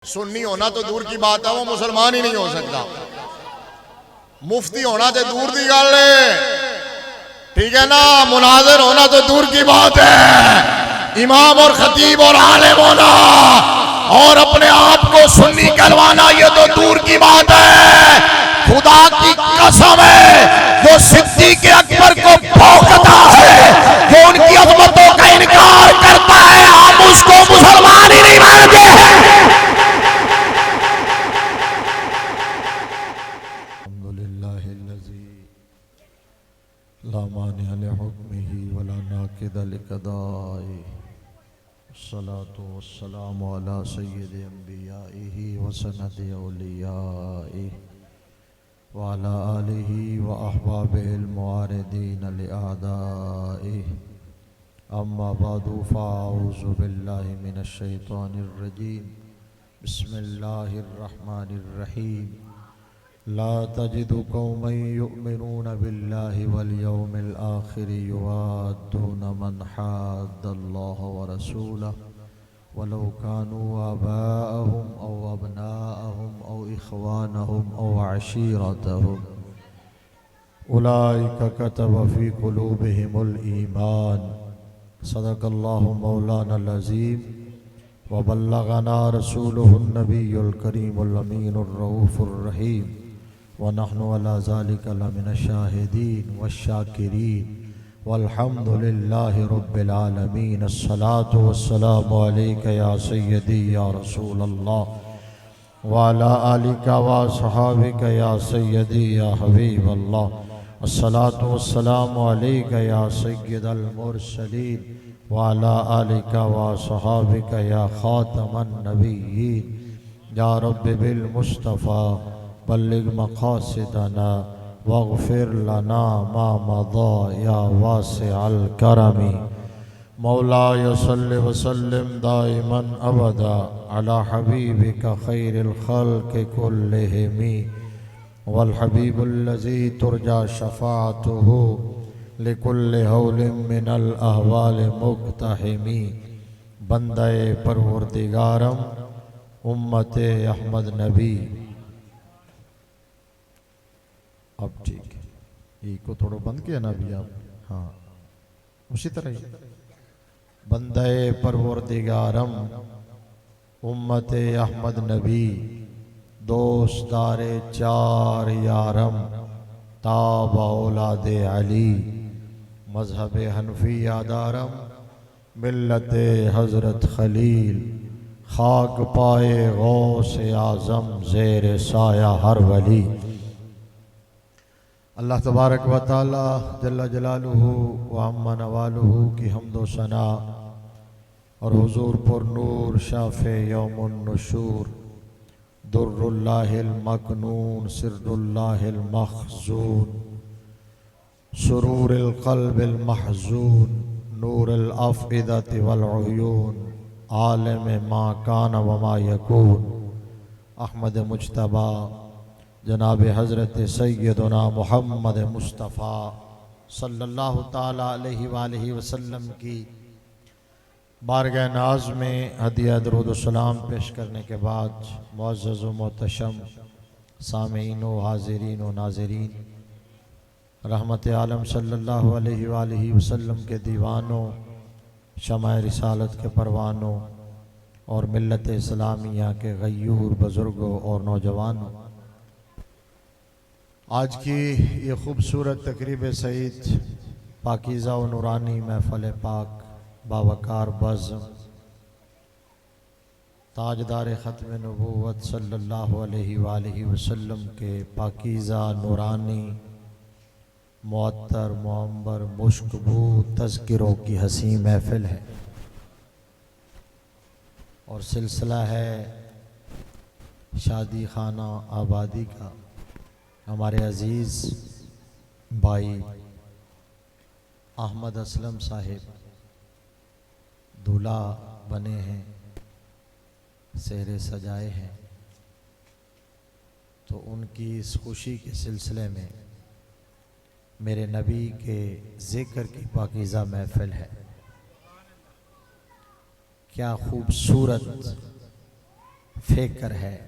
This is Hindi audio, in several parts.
सुन्नी होना तो दूर की बात है, वो मुसलमान ही नहीं हो सकता। मुफ्ती होना तो दूर की गल है, ठीक है ना। मुनाजिर होना तो दूर की बात है। इमाम और खतीब और आलिम होना और अपने आप को सुन्नी कहलवाना ये तो दूर की बात है। खुदा की कसम है, जो सिद्दीक़ अकबर को भौंकता है, जो उनकी अज़मतों का इनकार करता है, हम उसको मुसलमान ही नहीं मानते हैं। ला मानिअ लिहुक्मिही वला नाक़िद लिक़दाइही अस्सलातु वस्सलामु अला सय्यिदिल अंबियाइही व सनदिल औलियाइही व अला आलिही व अहबाबिहिल मुआरिदीन लिअअदाइही अम्मा बअदु फ़अऊज़ु बिल्लाहि मिनश शैतानिर रजीम बिस्मिल्लाहिर रहमानिर रहीम ला तजिदु कौमन युमिनून बिल्लाहि वल यौमिल आखिर युवाद्दून मन हाद्दल्लाह व रसूलहु वलौ कानू आबाअहुम औ अबनाअहुम औ इख़वानहुम औ अशीरतहुम उलाइका कतब फ़ी क़ुलूबिहिमुल ईमान सदक़ल्लाहु मौलानल अज़ीम व बल्लगना रसूलुहुन नबियुल करीमुल अमीनुर रऊफ़ुर रहीम व नहनु अला ज़ालिका लमिनश शाहिदीन वश्शाकिरीन वल्हम्दुलिल्लाहि रब्बिल आलमीन। अस्सलातु वस्सलामु अलैका या सय्यदी या रसूलल्लाह व अला आलिका व अस्हाबिका या सय्यदी या हबीबल्लाह। अस्सलातु वस्सलामु अलैका या सय्यदल मुरसलीन व अला आलिका व अस्हाबिका या खातमन नबिय्यीन। या रब्बि बिल मुस्तफ़ा बल्लिग मक़ासिदना वग़फ़िर लना मा मज़ा या वासिअल करमी। मौलाय सल्लि व सल्लिम दाइमन अबदा अला हबीबिका खैरिल ख़ल्क़ि कुल्लिहिम वल हबीबुल्लज़ी तुरजा शफ़ाअतुहु लिकुल्लि हौलिन मिनल अहवालि मुक़्तहिमी। बंदे परवरदिगारम उम्मते अहमद नबी। अब ठीक है, को थोड़ा बंद किया ना अभी आप, हाँ उसी तरह ही। बंदे परवरदिगारम उम्मते अहमद नबी दोस्तारे चार यारम ताब औलादे अली मजहब हनफिया दारम मिल्लत हज़रत खलील खाक पाए गौस आज़म ज़ेर साया हर वली। अल्लाह तबारक व तआला जल्ल जलालुहु व अम्मा नवालुहु की हम्दो सना और हुजूर पुर नूर शाफ़े यौमुन नुशूर दुर्रुल्लाहिल मकनून सिर्रुल्लाहिल मख़ज़ून सुरूरिल क़ल्बिल महज़ून नूरिल अफ़इदति वल उयून आलिम मा कान व मा यकून अहमद मुज्तबा जनाब हज़रत सैयदना मुहम्मद मुस्तफ़ा सल्लल्लाहु ताला अलैहि वालैहि वसल्लम की बारगाह नाज में हदिया दरूद व सलाम पेश करने के बाद मुअज़्ज़ज़ व मोहतशम सामीईन व हाज़िरीन व नाज़रीन, रहमत आलम सल्लल्लाहु अलैहि वालैहि वसल्लम के दीवानों, शमाए रिसालत के परवानों और मिल्लत इस्लामिया के गयूर बुज़ुर्गों और नौजवानों, आज की ये ख़ूबसूरत तक़रीब सईद पाकीज़ा व नूरानी महफ़िल पाक बावकार बज़्म ताजदार ख़त्म नबूवत सल्लल्लाहु अलैहि वालैहि वसल्लम के पाकीज़ा नूरानी मुअत्तर मुअम्बर मुश्कबू तज़किरों की हसी महफ़िल है और सिलसिला है शादी खाना आबादी का। हमारे अज़ीज़ भाई अहमद असलम साहिब दूल्हा बने हैं, सेहरे सजाए हैं, तो उनकी इस खुशी के सिलसिले में मेरे नबी के ज़िक्र की पाकीज़ा महफ़िल है। क्या खूबसूरत फिक्र है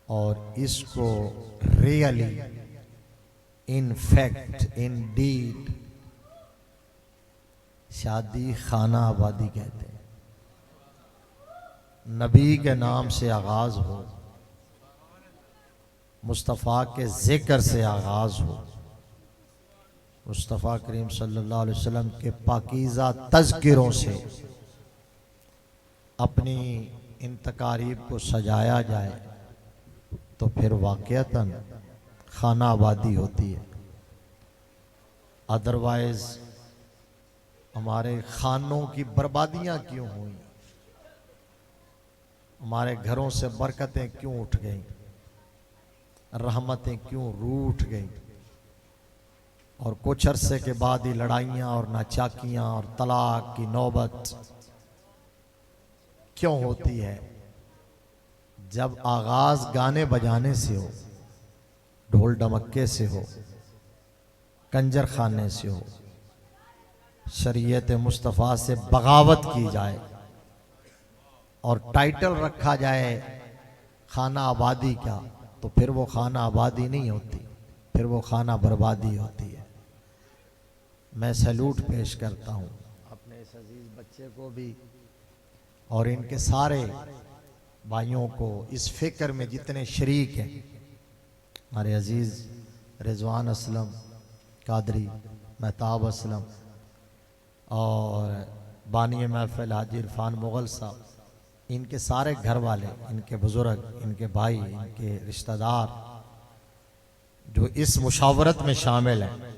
और इसको really in fact indeed शादी खाना आबादी कहते हैं। नबी के नाम से आगाज हो, मुस्तफ़ा के ज़िक्र से आगाज हो, मुस्तफ़ा करीम सल्लल्लाहु अलैहि वसल्लम के पाकीज़ा तज़किरों से अपनी इन तकारीब को सजाया जाए तो फिर वाक़अतन खाना आबादी होती है। अदरवाइज़ हमारे खानों की बर्बादियां क्यों हुई, हमारे घरों से बरकतें क्यों उठ गईं, रहमतें क्यों रूठ गईं, और कुछ अरसे के बाद ही लड़ाइयाँ और नाचाकियाँ और तलाक की नौबत क्यों होती है। जब आगाज गाने बजाने से हो, ढोल डमक्के से हो, कंजर खाने से हो, शरीयत मुस्तफ़ा से बगावत की जाए और टाइटल रखा जाए खाना आबादी का, तो फिर वो खाना आबादी नहीं होती, फिर वो खाना बर्बादी होती है। मैं सैल्यूट पेश करता हूँ अपने इस अजीज बच्चे को भी और इनके सारे भाइयों को, इस फिक्र में जितने शरीक हैं। हमारे अजीज रिजवान असलम कादरी, महताब असलम और बानी महफिल हाजी इरफान मुग़ल साहब, इनके सारे घर वाले, इनके बुज़ुर्ग, इनके भाई, इनके रिश्तेदार जो इस मुशावरत में शामिल हैं,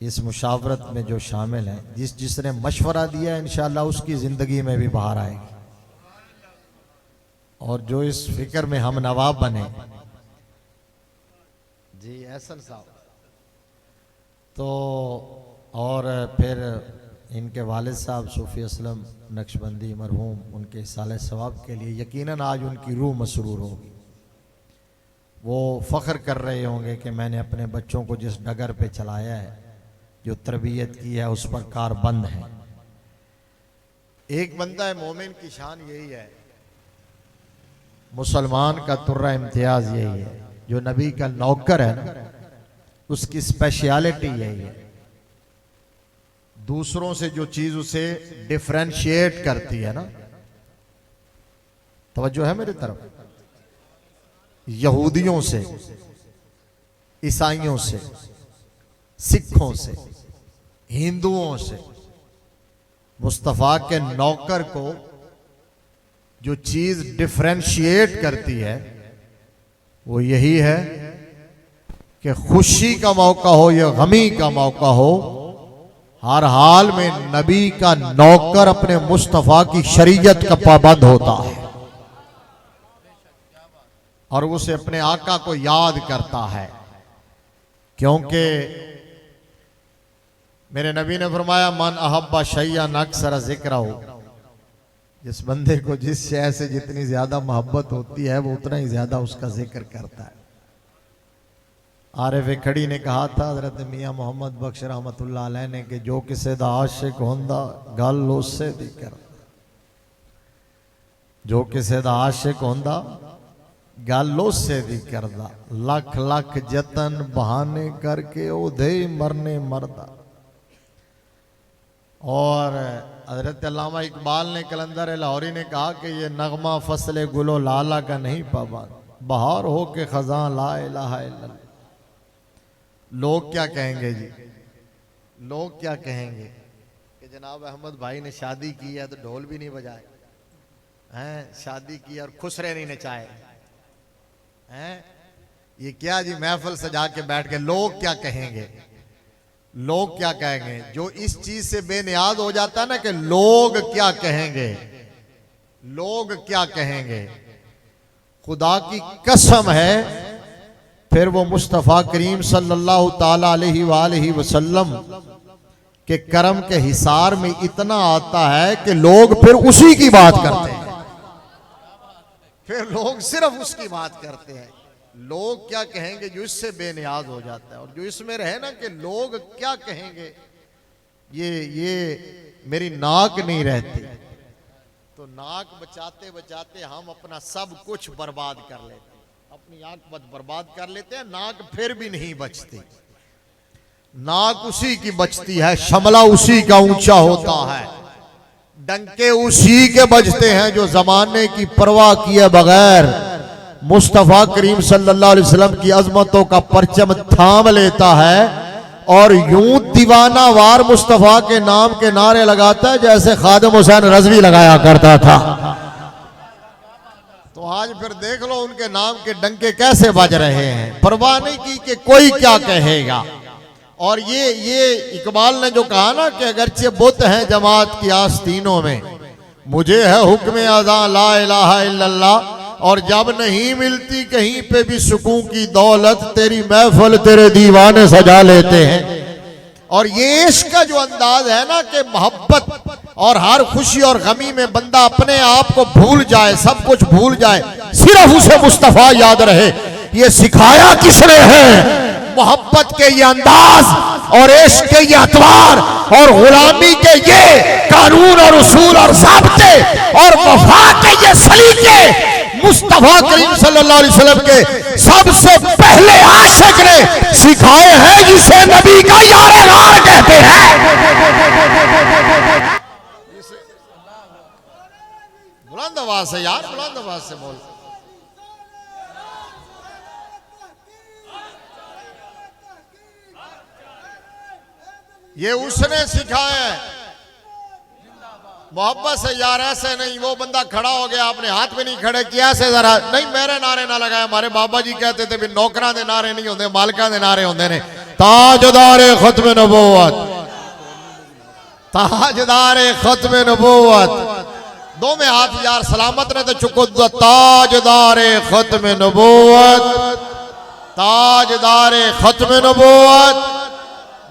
इस मुशावरत में जो शामिल हैं, जिसने मशवरा दिया है इंशाअल्लाह उसकी ज़िंदगी में भी बाहर आएगी। और जो इस फिक्र में हम नवाब बने जी एहसन साहब, तो और फिर इनके वालिद साहब सूफ़ी असलम नक्शबंदी मरहूम, उनके साले सवाब के लिए यकीनन आज उनकी रूह मसरूर होगी। वो फ़ख्र कर रहे होंगे कि मैंने अपने बच्चों को जिस डगर पे चलाया है, जो तरबियत की है, उस पर कारबंद है। एक बंदा मोमिन की शान यही है, मुसलमान का तुर्रा इम्तियाज यही है, जो नबी का नौकर है ना, उसकी स्पेशलिटी यही है। दूसरों से जो चीज उसे डिफरेंशिएट करती है ना, तवज्जो है मेरी तरफ, यहूदियों से, ईसाइयों से, सिखों से, हिंदुओं से, मुस्तफ़ा के नौकर को जो चीज डिफरेंशिएट करती है वो यही है कि खुशी का मौका हो या गमी का मौका हो, हर हाल में नबी का नौकर अपने मुस्तफ़ा की शरीयत का पाबंद होता है और उसे अपने आका को याद करता है। क्योंकि मेरे नबी ने फरमाया, मन अहब्बा शैयन अक्सर ज़िक्र हो, जिस बंदे को जिस शय से जितनी ज्यादा मोहब्बत होती है वो उतना ही ज्यादा उसका जिक्र करता है। आरिफ खड़ी ने कहा था हज़रत मियाँ मोहम्मद बख्श रहमतुल्लाह अलैह ने कि जो किसी दा आशिक होंदा गल उससे दी कर, जो किसी दा आशिक होंदा गल उससे दी करदा, लख लख जतन बहाने करके ओदे मरने मरदा। और हज़रत अल्लामा इकबाल ने, कलंदर लाहौरी ने कहा कि ये नगमा फसल गुलो लाला का नहीं पाबंद, बहार हो के खज़ां ला इलाहा इल्लल्लाह। लोग क्या कहेंगे जी, लोग क्या कहेंगे कि जनाब अहमद भाई ने शादी की है तो ढोल भी नहीं बजाए हैं, शादी की और खुसरे नहीं नचाए हैं, ये क्या जी महफिल सजा के बैठ के, लोग क्या कहेंगे, लोग क्या कहेंगे। जो इस चीज से बेनियाज हो जाता है ना कि लोग क्या कहेंगे, लोग क्या कहेंगे, खुदा की कसम है फिर वो मुस्तफ़ा करीम सल्लल्लाहु ताला अलैहि वसल्लम के करम के हिसार में इतना आता है कि लोग फिर उसी की बात करते हैं, फिर लोग सिर्फ उसकी बात करते हैं। लोग क्या कहेंगे जो इससे बेनियाज हो जाता है, और जो इसमें रहे ना कि लोग क्या कहेंगे, ये मेरी नाक नहीं रहती, तो नाक बचाते बचाते हम अपना सब कुछ बर्बाद कर लेते हैं, अपनी आंख बर्बाद कर लेते हैं, नाक फिर भी नहीं बचती। नाक उसी की बचती है, शमला उसी का ऊंचा होता है, डंके उसी के बजते हैं जो जमाने की परवाह किए बगैर मुस्तफा करीम सल्लल्लाहु अलैहि वसल्लम की अजमतों का परचम थाम लेता है और यूं दीवाना वार मुस्तफा के नाम के नारे लगाता है जैसे खादिम हुसैन रजवी लगाया करता था। तो आज फिर देख लो उनके नाम के डंके कैसे बज रहे हैं, परवाह नहीं की कि कोई क्या कहेगा। और ये इकबाल ने जो कहा ना कि अगरचे बुत हैं जमात की आस्तीनों में, मुझे है हुक्म अज़ां ला इलाहा इल्लल्लाह, और जब नहीं मिलती कहीं पे भी सुकून की दौलत, तेरी महफिल तेरे दीवाने सजा लेते हैं। और ये इश्क का जो अंदाज है ना कि मोहब्बत और हर खुशी और गमी में बंदा अपने आप को भूल जाए, सब कुछ भूल जाए, सिर्फ उसे मुस्तफा याद रहे, ये सिखाया किसने है? मोहब्बत के ये अंदाज और इश्क के ये अतवार और गुलामी के ये कानून और उसूल और ज़ाब्ते और वफा के ये सलीके मुस्तफा करीम सल्लल्लाहु अलैहि वसल्लम के सबसे पहले आशिक ने सिखाए हैं, जिसे नबी का यारे गार कहते हैं। बुलंद आवाज से यार, बुलंद आवाज से बोल। ये उसने सिखाया है मोहब्बत से यार, ऐसे नहीं। वो बंदा खड़ा हो गया, आपने हाथ में नहीं खड़े किया, ऐसे जरा नहीं, मेरे नारे ना लगाए। हमारे बाबा जी कहते थे भी नौकरां दे नारे नहीं होंगे, मालिकां दे नारे होंगे ने। ताजदारे खत्म नबूवत, ताजदारे खत्म नबूवत, दो में हाथ यार सलामत ने तो चुको। ताजदारे खत्म नबूवत, ताजदारे खत्म नबूवत।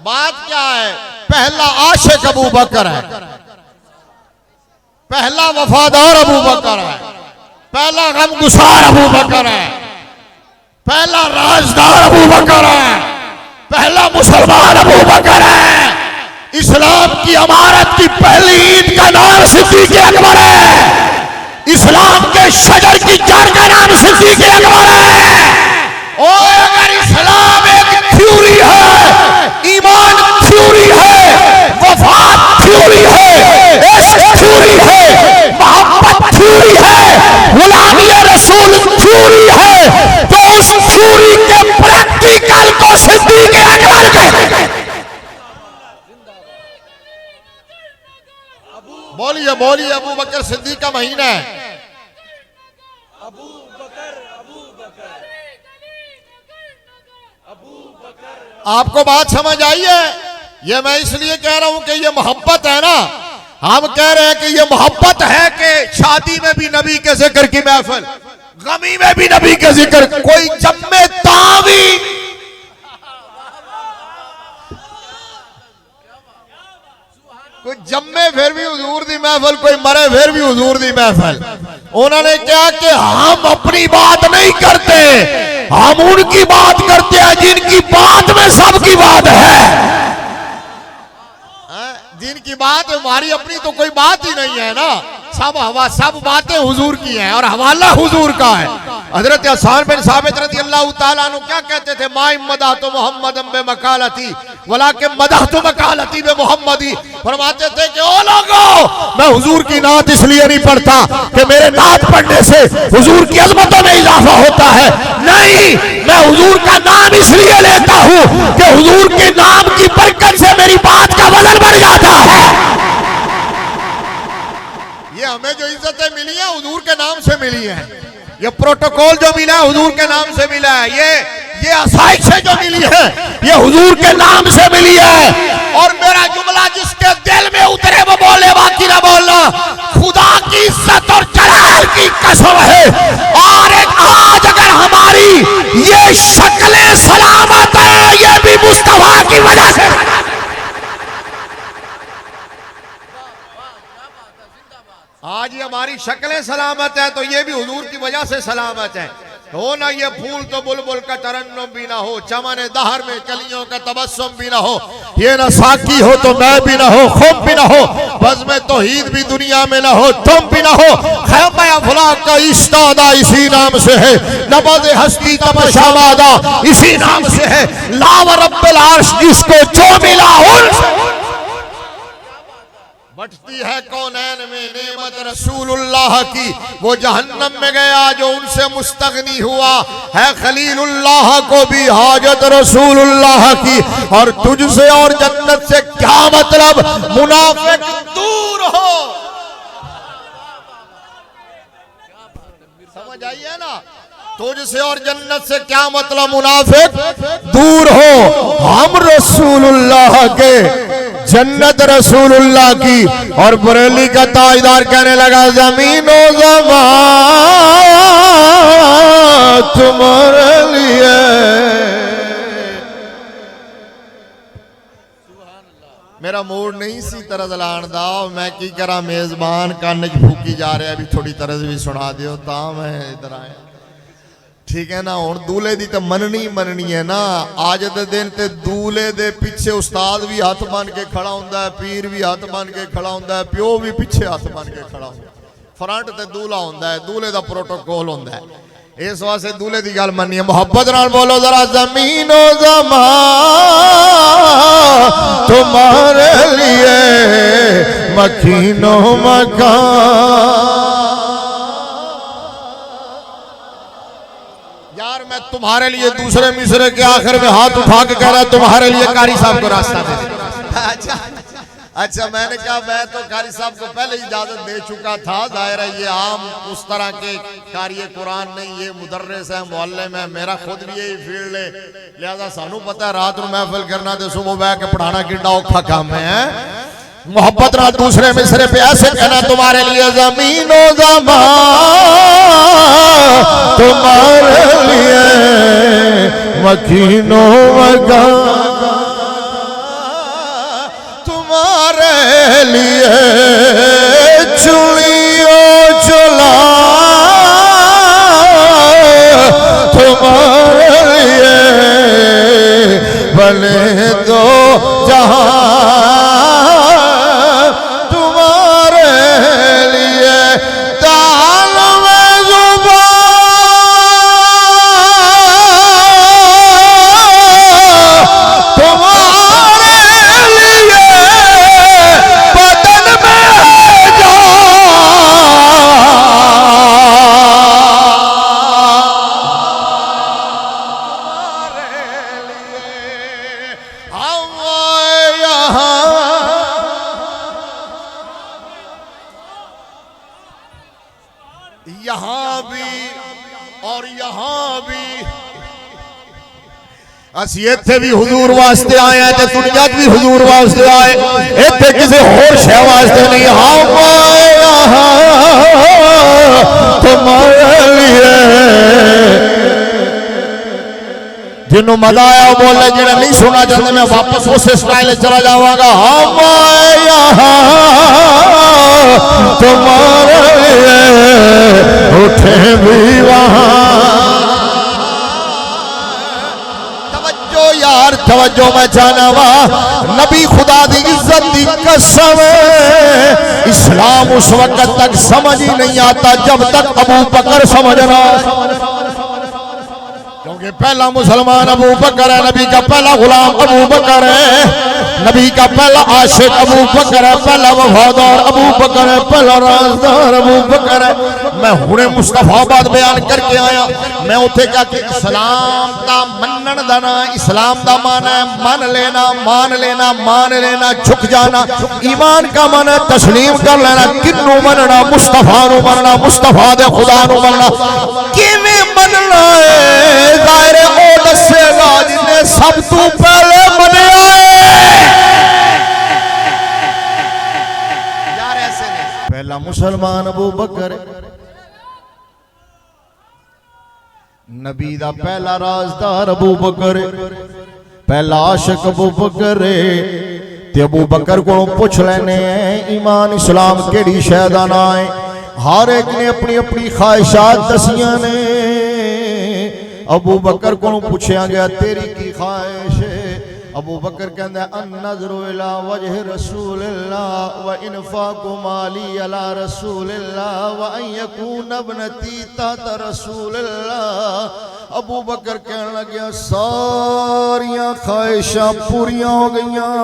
बात क्या है? पहला आशिक अबू बकर है, पहला वफादार अबू बकर है, पहला गमगुसार अबू बकर है, पहला राजदार अबू बकर है, पहला मुसलमान अबू बकर है। इस्लाम की अमारत की पहली ईंट का नाम सिद्दीक़ अकबर है, इस्लाम के शजर की जड़ का नाम सिद्दीक़ अकबर है। और अगर इस्लाम एक थ्योरी है, ईमान थ्योरी है, वफा थ्योरी है, इश्क थ्योरी है, मोहब्बत थ्योरी है, गुलामी रसूल थ्योरी है, तो उस थ्योरी के प्रैक्टिकल को सिद्दीक़ अकबर कहते हैं। बोलिए बोलिए, अबू बकर सिद्दीक़ का महीना है। आपको बात समझ आई है? ये मैं इसलिए कह रहा हूं कि ये मोहब्बत है ना, हम कह रहे हैं कि ये मोहब्बत है कि शादी में भी नबी के जिक्र की महफिल, गमी में भी नबी के जिक्र, कोई जम्मे तावी, कोई जम्मे फिर भी हुजूर दी महफिल, कोई मरे फिर भी हुजूर दी महफिल। उन्होंने क्या कि हम अपनी बात नहीं करते, हम उनकी बात करते हैं जिनकी बात में सबकी बात है। जिनकी बात हमारी अपनी तो कोई बात ही नहीं है ना, सब बातें हुजूर की हैं और हवाला हुजूर का है। हजरत हसन बिन साबित रज़ी अल्लाह ताला अन्हु क्या कहते थे? माई मदह तो मोहम्मदम बे मकालती वला के मदह तो मकालती बे मोहम्मदी। फरमाते थे कि ओ लोगों, मैं हुजूर की नात इसलिए नहीं पढ़ता कि मेरे नात पढ़ने से हुजूर की अजमतों में इजाफा होता है, नहीं, मैं हुजूर का नाम इसलिए लेता हूं कि हुजूर के नाम की बरकत से मेरी बात का वजन बढ़ जाता है। ये हमें जो इज्जतें मिली है हुजूर के नाम से मिली है, ये प्रोटोकॉल जो मिला है हुजूर के नाम से मिला है, ये आसाइशें जो मिली है ये हुजूर के नाम से मिली है। और मेरा जुमला जिसके दिल में उतरे वो बोले, बाकी ना बोलना। खुदा की इज्जत और जलाल की कसम है, और आज अगर हमारी ये शक्लें सलामत है, ये भी मुस्तफा की वजह से। आज ये हमारी शक्लें सलामत है तो ये भी हुजूर की वजह से सलामत है। हो ना ये फूल तो बुलबुल का तरन्नुम भी ना हो, चमन दहर में कलियों का तबस्सुम भी ना हो, ये ना साकी हो तो मैं भी ना हो, खुम भी ना हो, बज़्म तौहीद भी दुनिया में ना हो, तुम भी ना हो, ख़ैमा अफ़लाक का इस्तादा इसी नाम से है, नमाज़ हस्ती तमशामादा इसी नाम से है, लाव रब्बिल अर्श जिसको जो मिला बटती है कौनैन में नेमत रसूलुल्लाह की, वो जहन्नम में गया जो उनसे मुस्तगनी हुआ है, खलीलुल्लाह को भी हाजत रसूलुल्लाह की, और तुझसे और जन्नत से क्या मतलब, मुनाफिक दूर हो। समझ आई है ना, तुझसे और जन्नत से क्या मतलब, मुनाफिक दूर हो। हम रसूलुल्लाह के, जन्नत रसूलुल्लाह की, और बरेली का ताजदार कहने लगा ज़मीनो ज़मान तुम्हारे लिए। मेरा मूड नहीं सी तरज लाण दा, मैं की करा, मेजबान कान च फूकी जा रहा, अभी थोड़ी तरज भी सुना दियो ता मैं इधर आया। ठीक है ना, हुण दूल्हे दी तो मननी है ना। आज दे दिन ते दूल्हे दे पिछे उस्ताद भी हाथ बन के खड़ा हुंदा है, पीर भी हाथ बन के खड़ा हुंदा है, प्यो भी पिछे हाथ बन के खड़ा हुंदा है। फ्रंट ते दूल्हा हुंदा है, दूल्हे दा प्रोटोकॉल हुंदा है। इस वास्ते दूल्हे दी गल मननी है। मोहब्बत नाल बोलो जरा, ज़मीनो ज़मान तुम्हारे लिए, मकीनो मकान। यार मैं तुम्हारे लिए दूसरे मिसरे के आखिर में हाथ उठा के कह रहा तुम्हारे लिए कारी साहब को रास्ता दे। अच्छा मैंने कहा मैं तो कारी साहब को पहले इजाजत दे चुका था, जाहिर है ये आम उस तरह के कारी कुरान नहीं, ये मुदर्रिस है, मुअल्लिम है, मेरा खुद भी यही फील्ड है, लिहाजा सानू पता है रात को महफिल करना तो सुबह बह के पढ़ाना कितना औखा काम है। मोहब्बत ना दूसरे मिसरे पे ऐसे कहना, तुम्हारे लिए ज़मीनो ज़मान तुम्हारे लिए, मकीनो मकान तुम्हारे लिए, चुलियो चुला तुम्हारे लिए, भले दो जहां यहां भी और यहां भी असी इत्थे भी हुजूर वास्ते आए हैं, ते दुनिया भी हुजूर वास्ते आए, इत्थे किसी होर शय वास्ते नहीं। हम तुम्हारे लिए, जिन्हों मजा आया बोले, जिन्हें नहीं सुना चाहते मैं वापस उस स्टाइल चला जाऊंगा। हम तुम्हारे लिए उठे भी वहां। तवज्जो यार तवज्जो, मैं जाना वा नबी खुदा दी इज्जत दी कसम, इस्लाम उस वक्त तक समझ ही नहीं आता जब तक अबू बकर समझना, क्योंकि पहला मुसलमान अबू बकर है, नबी का पहला गुलाम अबू बकर है, नबी का पहला आशिक अबू बकर है, पहला वफादार अबू बकर है, पहला राजदार अबू बकर है। मैं हुणे मुस्तफाबाद बयान करके आया, मैं उथे क्या कि इस्लाम दा मनन दा ना, इस्लाम दा माना है मान लेना, मान लेना, मान लेना, झुक जाना। ईमान का माना है तस्लीम कर लेना। किन्नू मनना, मुस्तफा नू मनना, मुस्तफा दे खुदा नू मनना। किवें मनना है ज़ाहिर ओ दसेगा जिन्हें सब तू पहले मनिया यार, ऐसे नहीं। पहला मुसलमान अबू बकर, नबी दा पहला राजदार अबू बकर, पहला आशिक अबू बकर। ते अबू बकर को पूछ लेने ईमान इस्लाम केड़ी शै दा नाम है। हर एक ने अपनी अपनी ख्वाहिशात दसियां ने। अबू बकर को पूछा गया तेरी की ख्वाहिश है? अबू बकर कहता है अन नज़रु इला वजह रसूलिल्लाह व इनफाकु माली अला रसूलिल्लाह व अन यकून इब्नती तहत रसूलिल्लाह। अबू बकर कहने लगे सारियां ख्वाहिशां पूरियां हो गईयां,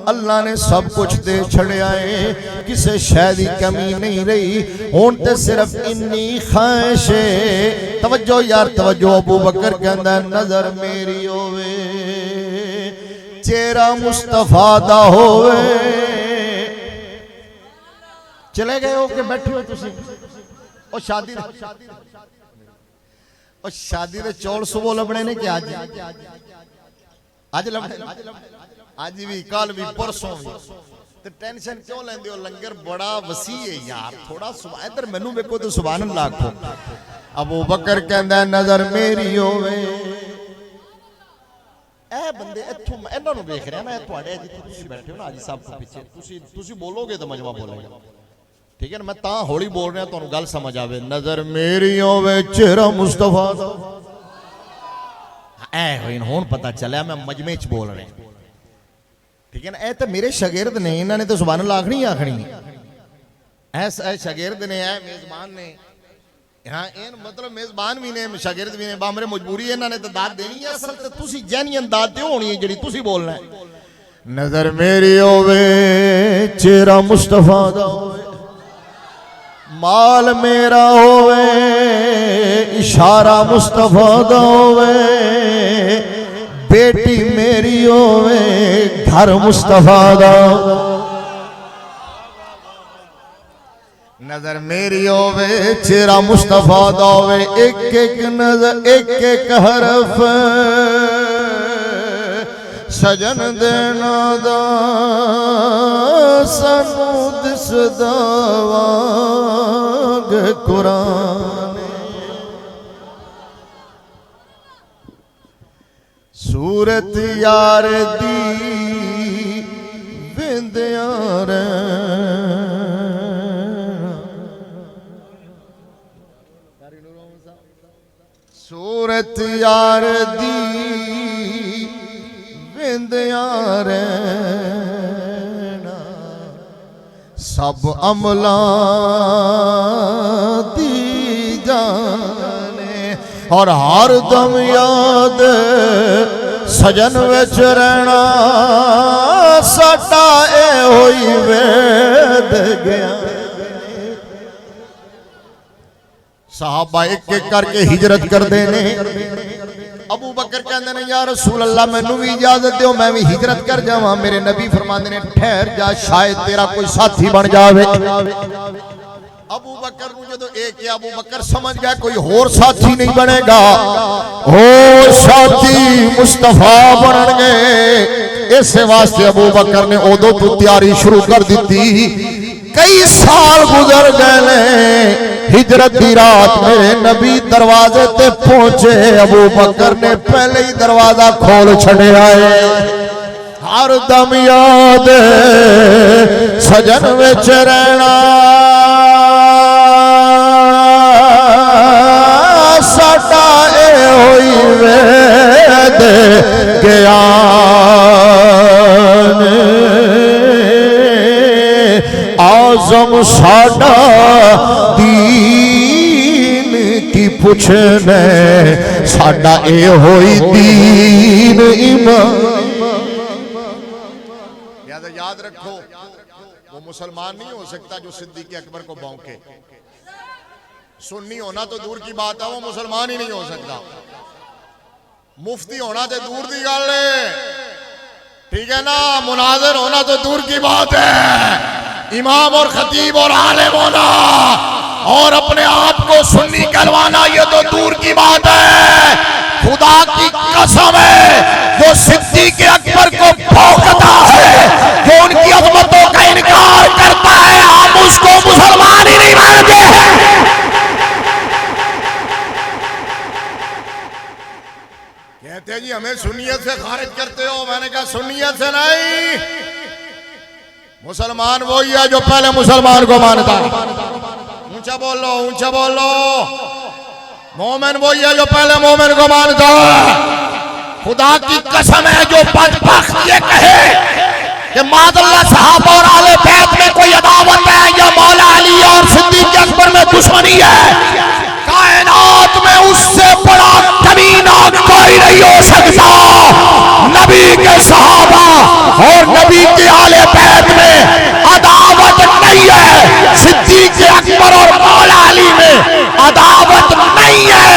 अल्लाह ने सब कुछ दे छड़िया है, किसी शय की कमी नहीं रही, हुण ते सिर्फ इन्नी ख्वाहिश है। तवज्जो यार तवज्जो, अबू बकर कहंदा नजर मेरी होवे, चेहरा मुस्तफा दा होवे। चले गए हो के बैठे हो तुसी? और शादी दे चौल सुबह लबने ने क्या आज लबने? आज भी कल भी परसों भी, तो टेंशन क्यों लेंदे हो? लंगर बड़ा वसी है यार, थोड़ा सुबह इधर मैनू वेखो तो सुभान अल्लाह आखो। अबू बकर कहंदा नजर मेरी होवे। ए बंदे इथों इन्हां नूं वेख रहा, मैं तुहाडे जिथे तुसीं बैठे हो ना हाजी साहब को पीछे, तुसीं बोलोगे तो मजमा बोलेगा, ठीक है ना? मैं तां हौली बोल रहा तुहानूं गल समझ आवे। नजर मेरी होवे, चेहरा मुस्तफा दा। ऐ होई हुण पता चलिया मैं मजमे च बोल रहा, ठीक है ना? ए तो मेरे शागिर्द ने, इन्होंने तो सुभान अल्लाह आखनी आखनी। ऐ शागिर्द ने, ऐ मेजबान ने। हाँ इन मतलब मेजबान भी ने, शागिर्द भी ने, बामरे मजबूरी है, इन्होंने तो दाद देनी है। असल तो तुसी जैनियन दाद ते होनी है जिहड़ी तुसी बोलना है। नजर मेरी होवे, चेहरा मुस्तफा दा होवे, माल मेरा होवे, इशारा मुस्तफा दा होवे, बेटी मेरी होवे, घर मुस्तफा दा। नजर मेरी होवे, चेहरा मुस्तफा दा होवे, एक एक नजर एक एक हरफ सजन देना दा सानू दिसदा वांग कुरान। सूरत यार दी विंदियां सूरत यार दी विंदियां रहना, सब अमला दी जाने, और हर दम याद सजन विच रहना, साडा ए होई वेद गया। साहबा एक एक करके हिजरत करते ने। अबू बकर कहते ने या रसूल अल्लाह मैनू भी इजाजत दो, मैं भी हिजरत कर जावां। मेरे नबी फरमाते ने ठहर जा, शायद तेरा कोई साथी बन जावे। अबू बकर नूं जदों ए कि अबू बकर समझ गया कोई होर साथी नहीं बनेगा, होर साथी मुस्तफा बनणगे। इस वास्ते अबू बकर ने उदों तो तैयारी शुरू कर दी। कई साल गुजर गए, हिजरत की रात मेरे नबी दरवाजे ते पहुंचे। अबू बकर ने पहले ही दरवाजा खोल छड़िया है। हर दम याद सजन विच रहना, साडा ए होई वेद ज्ञान। आजम साडा दीन की पुछने, साडा ए होई दीन ईमान। याद रखो वो मुसलमान नहीं हो सकता जो सिद्दीक़ अकबर को भौंके। सुन्नी होना तो दूर की बात है, वो मुसलमान ही नहीं हो सकता। मुफ्ती होना तो दूर की गल है, ठीक है ना? मुनाज़िर होना तो दूर की बात है। इमाम और खतीब और आलिम होना और अपने आप को सुन्नी कहलवाना ये तो दूर की बात है। खुदा की कसम है जो सिद्दीक़ अकबर को भौंकता है, जो उनकी अज़मतों का इनकार करता है, हम उसको मुसलमान ही नहीं मानते। कहते हैं जी हमें सुन्नियत से खारिज करते हो। मैंने कहा सुन्नियत से नहीं, मुसलमान वही है जो पहले मुसलमान को मानता है। ऊंचा बोलो, ऊंचा बोलो। मोमिन वही है जो पहले मोमिन को मानता है। खुदा की कसम है जो बदबख्त ये कहे कि मादल्ला सहाबा और आले बैत में कोई अदावत है या मौला अली और सिद्दीक अकबर में दुश्मनी है, कायनात में उससे बड़ा कमीना कोई नहीं हो सकता। नबी के सहाबा और नबी के आले बैत में अदावत नहीं है, सिद्दीक अकबर और मौला अली में अदावत नहीं है।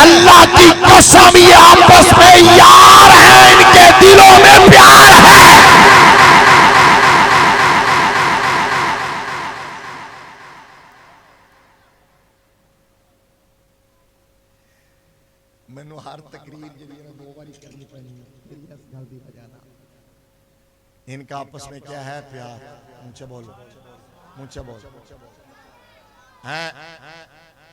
अल्लाह की कसम ये आपस में यार है, इनके दिलों में प्यार है। मैनू हर तकरीर जी दो बार करनी पड़ी बजाना। इनका आपस में क्या है प्यार, मुझे बोलो, मुझे बोलो है।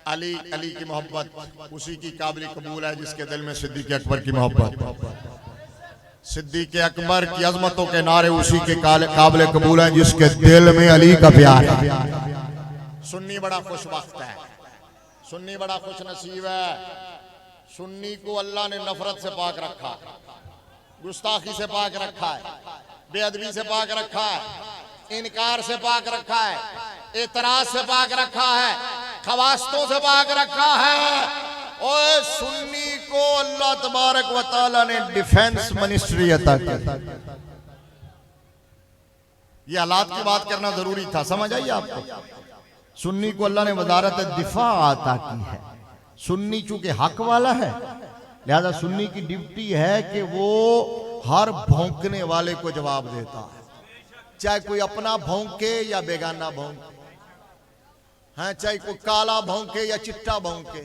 अली अली की मोहब्बत उसी की काबिल कबूल है जिसके दिल में सिद्दीक अकबर की मोहब्बत। सिद्दीक अकबर की अजमतों के नारे उसी के काबिल कबूल है जिसके दिल में अली का प्यार है। सुन्नी बड़ा खुशबख्त है, सुन्नी बड़ा खुश नसीब है। सुन्नी को अल्लाह ने नफरत से पाक रखा, गुस्ताखी से पाक रखा है, बेअदबी से पाक रखा है, इनकार से पाक रखा है, एतराज से पाक रखा है, खवास्तों से पाक रखा है। और सुन्नी को अल्लाह तबारक व तआला ने डिफेंस मिनिस्ट्री अता की। ये हालात की बात करना जरूरी था, समझ आइए आपको। सुन्नी को अल्लाह ने वजारत दिफा अता की है। सुन्नी चूंकि हक वाला है, लिहाजा सुन्नी की ड्यूटी है कि वो हर भौंकने वाले को जवाब देता है, चाहे कोई अपना भौंके या बेगाना भौंके, हाँ, चाहे कोई काला भौंके या चिट्टा भौंके,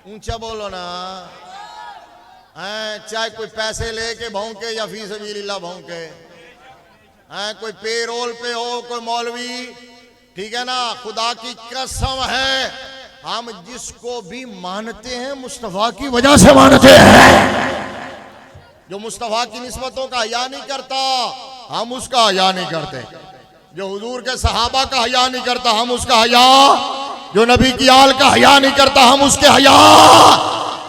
ऊंचा बोलो ना, हाँ, चाहे कोई पैसे लेके भौंके या फी सबीलिल्लाह भौंके, हाँ, कोई पेरोल पे हो, कोई मौलवी, ठीक है ना। खुदा की कसम है हम जिसको भी मानते हैं मुस्तफा की वजह से मानते हैं। जो मुस्तफा की निस्बतों का हया नहीं करता हम उसका हया नहीं करते। जो हुजूर के सहाबा का हया नहीं करता हम उसका हया, जो नबी की आल का हया नहीं करता हम उसके हया।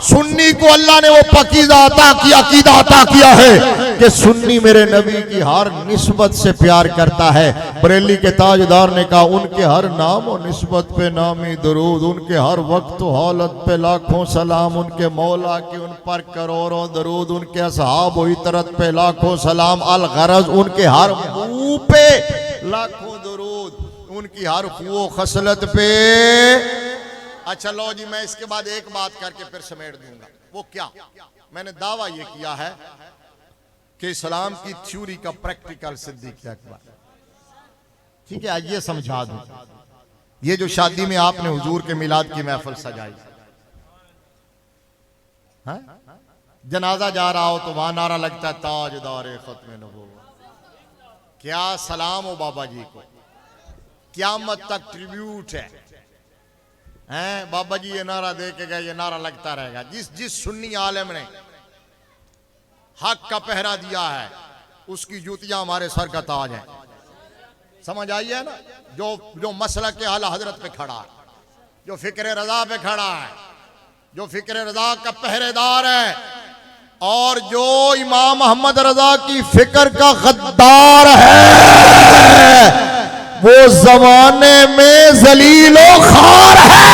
सुन्नी को अल्लाह ने वो पकीज़ा अता किया, अकीदा अता किया है कि सुन्नी मेरे नबी की हर निस्बत से प्यार करता है। बरेली के ताजदार ने कहा उनके हर नाम और निस्बत पे नामी दरूद, उनके हर वक्त हालत पे लाखों सलाम, उनके मौला की उन पर करोड़ों दरूद, उनके असहाब व इतरत पे लाखों सलाम। अल गरज उनके हर मुंह पे लाखों दरूद, उनकी हर खो खसलत पे। अच्छा लो जी, मैं इसके बाद एक बात करके फिर समेट दूंगा। वो क्या? मैंने दावा ये किया है कि इस्लाम की थ्योरी का प्रैक्टिकल सिद्दीक अकबर, ठीक है, आज ये समझा दूं। ये जो शादी में आपने हुजूर के मिलाद की महफिल सजाई, हाँ? जनाजा जा रहा हो तो वहां नारा लगता है ताजदार खत्म नबूवत। क्या सलाम हो बाबा जी को, क़यामत तक ट्रिब्यूट है, हैं? बाबा जी ये नारा दे के गए, ये नारा लगता रहेगा। जिस सुन्नी आलिम ने हक का पहरा दिया है उसकी जूतियां हमारे सर का ताज है। समझ आई है ना? जो मसला के आला हजरत पे खड़ा है, जो फिक्र रजा पे खड़ा है, जो फिक्र रजा का पहरेदार है, और जो इमाम मोहम्मद रजा की फिक्र का गद्दार है, वो जमाने में जलीलो खार है।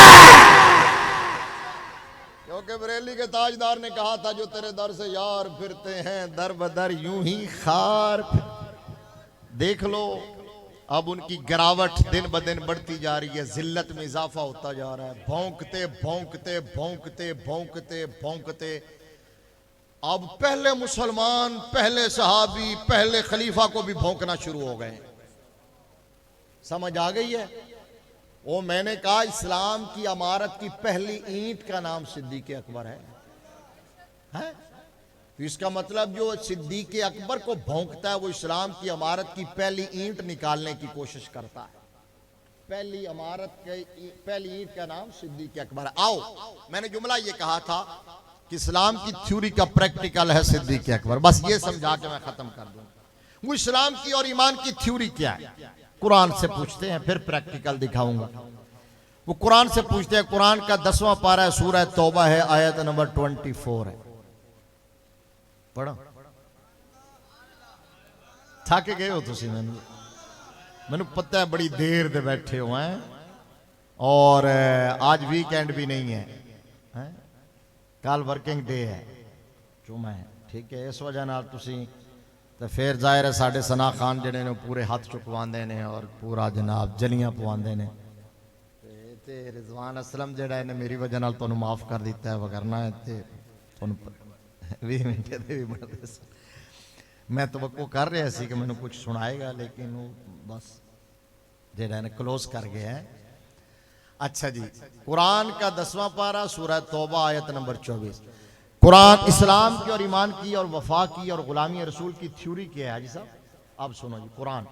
क्योंकि बरेली के ताजदार ने कहा था जो तेरे दर से यार फिरते हैं दर बदर यूं ही खार। देख लो अब उनकी गिरावट दिन ब दिन बढ़ती जा रही है, जिल्लत में इजाफा होता जा रहा है। भौंकते भौंकते भौंकते भौंकते भौंकते अब पहले मुसलमान, पहले सहाबी, पहले खलीफा को भी भौंकना शुरू हो गए। समझ आ गई है? वो मैंने कहा इस्लाम की इमारत की पहली ईंट का नाम सिद्दीक अकबर है, हैं? तो इसका मतलब जो सिद्दीक अकबर को भौंकता है वो इस्लाम की इमारत की पहली ईंट निकालने की कोशिश करता है। पहली इमारत के पहली ईंट का नाम सिद्दीक अकबर है। आओ, मैंने जुमला ये कहा था कि इस्लाम की थ्योरी का प्रैक्टिकल है सिद्दीक अकबर। बस ये समझा के मैं खत्म कर दूं। वो इस्लाम की और ईमान की थ्योरी क्या है, कुरान से पूछते हैं, फिर प्रैक्टिकल दिखाऊंगा। वो कुरान से पूछते हैं। कुरान का 10वां पारा है, सूरह तौबा है, आयत नंबर 24 है। पढ़ो। थक गए हो तुसी? मैनू पता है बड़ी देर दे बैठे हो हैं, और आज वीकेंड भी नहीं है, कल वर्किंग डे है, जुमा है, ठीक है। इस वजह नाल तुसी तो फिर जाहिर है साढ़े सना खान जिहड़े ने पूरे हाथ चुकवांदे ने और पूरा जनाब जलियां पवांदे ने। ते रिजवान असलम जिहड़ा इन्हें मेरी वजह नाल तुहानू माफ कर दिता है, वगरना है ते तुहानू 20 मिनट दे भी बनदे सी। मैं तवक्को कर रहा सी कि मैनू कुछ सुनाएगा, लेकिन वो बस जिहड़ा इन्हें क्लोज कर गया है। अच्छा जी, कुरान का 10वां पारा, सूरह तौबा, आयत नंबर 24। कुरान इस्लाम की और ईमान की और वफा की और गुलामी रसूल की थ्योरी क्या है हाजी साहब? आप सुनो जी। कुरान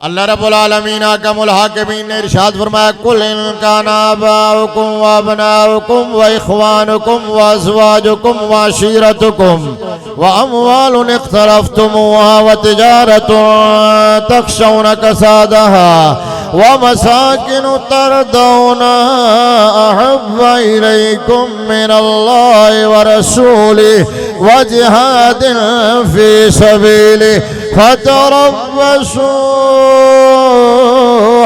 अल्लाह रब्बुल आलमीन अकमुल हाकिमीन ने इरशाद फरमाया, कुल इन काना आबाउकुम व अबनाउकुम व इख्वानुकुम व अज़वाजुकुम व अशीरतुकुम व अमवालुन इख्तलफ्तुमुहा व तिजारतुन तखशौना कसादहा व मसाकिन तरदौना अहब्बा इलैकुम मिनल्लाहि व रसूलिहि व जिहादिन फी सबीलिहि फतरब्बसू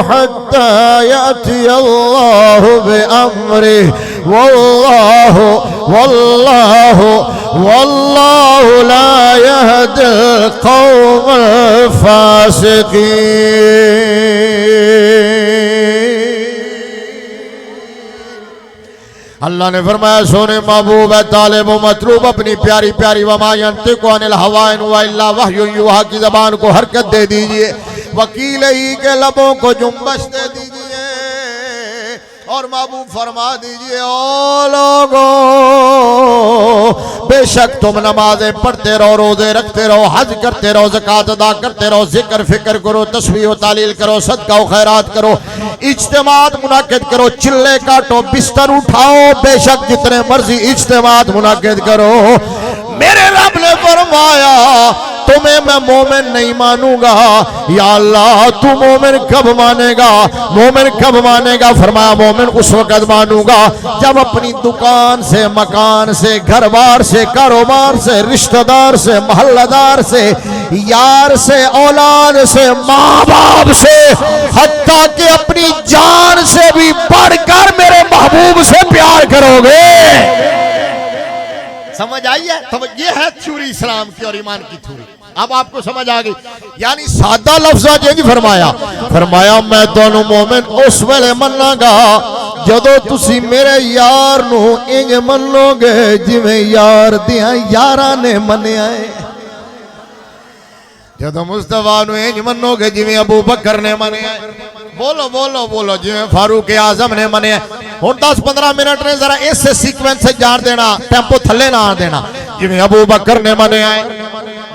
हत्ता याती अल्लाहु बिअम्रिहि वल्लाहु वल्लाहु वल्लाहु ला यहदिल कौमल फासिकीन। अल्लाह ने फरमाया, सोने महबूब है तालिब व मतलूब अपनी प्यारी प्यारी वमा यंतिकु अनिल हवा इन व इल्ला वह्युन युहा की जबान को हरकत दे दीजिए, वकील ही के लबों को जुम्बश दे दीजिए, और महबूब फरमा दीजिए, ओ लोगों बेशक तुम नमाजें पढ़ते रहो, रोजे रखते रहो, हज करते रहो, ज़कात अदा करते रहो, जिक्र फिक्र करो, तस्बीह व तालील करो, सदका व खैरात करो, इज्तिमात मुनाकिद करो, चिल्ले काटो, बिस्तर उठाओ, बेशक जितने मर्जी इज्तिमात मुनाकिद करो। मेरे रब ने फरमाया, तुम्हें मैं मोमिन नहीं मानूंगा। या अल्लाह, तू मोमिन कब मानेगा? मोमिन कब मानेगा? फरमाया, मोमिन उस वक़्त मानूंगा जब अपनी दुकान से, मकान से, घर बार से, कारोबार से, रिश्तेदार से, मोहल्लेदार से, यार से, औलाद से, माँ बाप से, हत्ता कि अपनी जान से भी बढ़कर मेरे महबूब से प्यार करोगे। समझ आई है? तो ये है थ्योरी इस्लाम की और ईमान की थ्योरी। अब आपको समझ आ गई। यानी सादा लफ्ज़ा जी फरमाया, फरमाया मैं दोनों मोमिन उस वेले मनागा जदों तुसी मेरे यार नू इंज मनोगे जिवें यार दियां यारां ने मनिया है। जदों मुस्तफा नू इंज मनोगे जिवें अबू बकर ने मनिया है। बोलो बोलो बोलो, जिवें फारूक आजम ने मनिया। हुण 10-15 मिनट ने जरा इस सीक्वेंस से जान देना, टेंपो थले ना आन देना। जिवें अबू बकर ने मनिया है,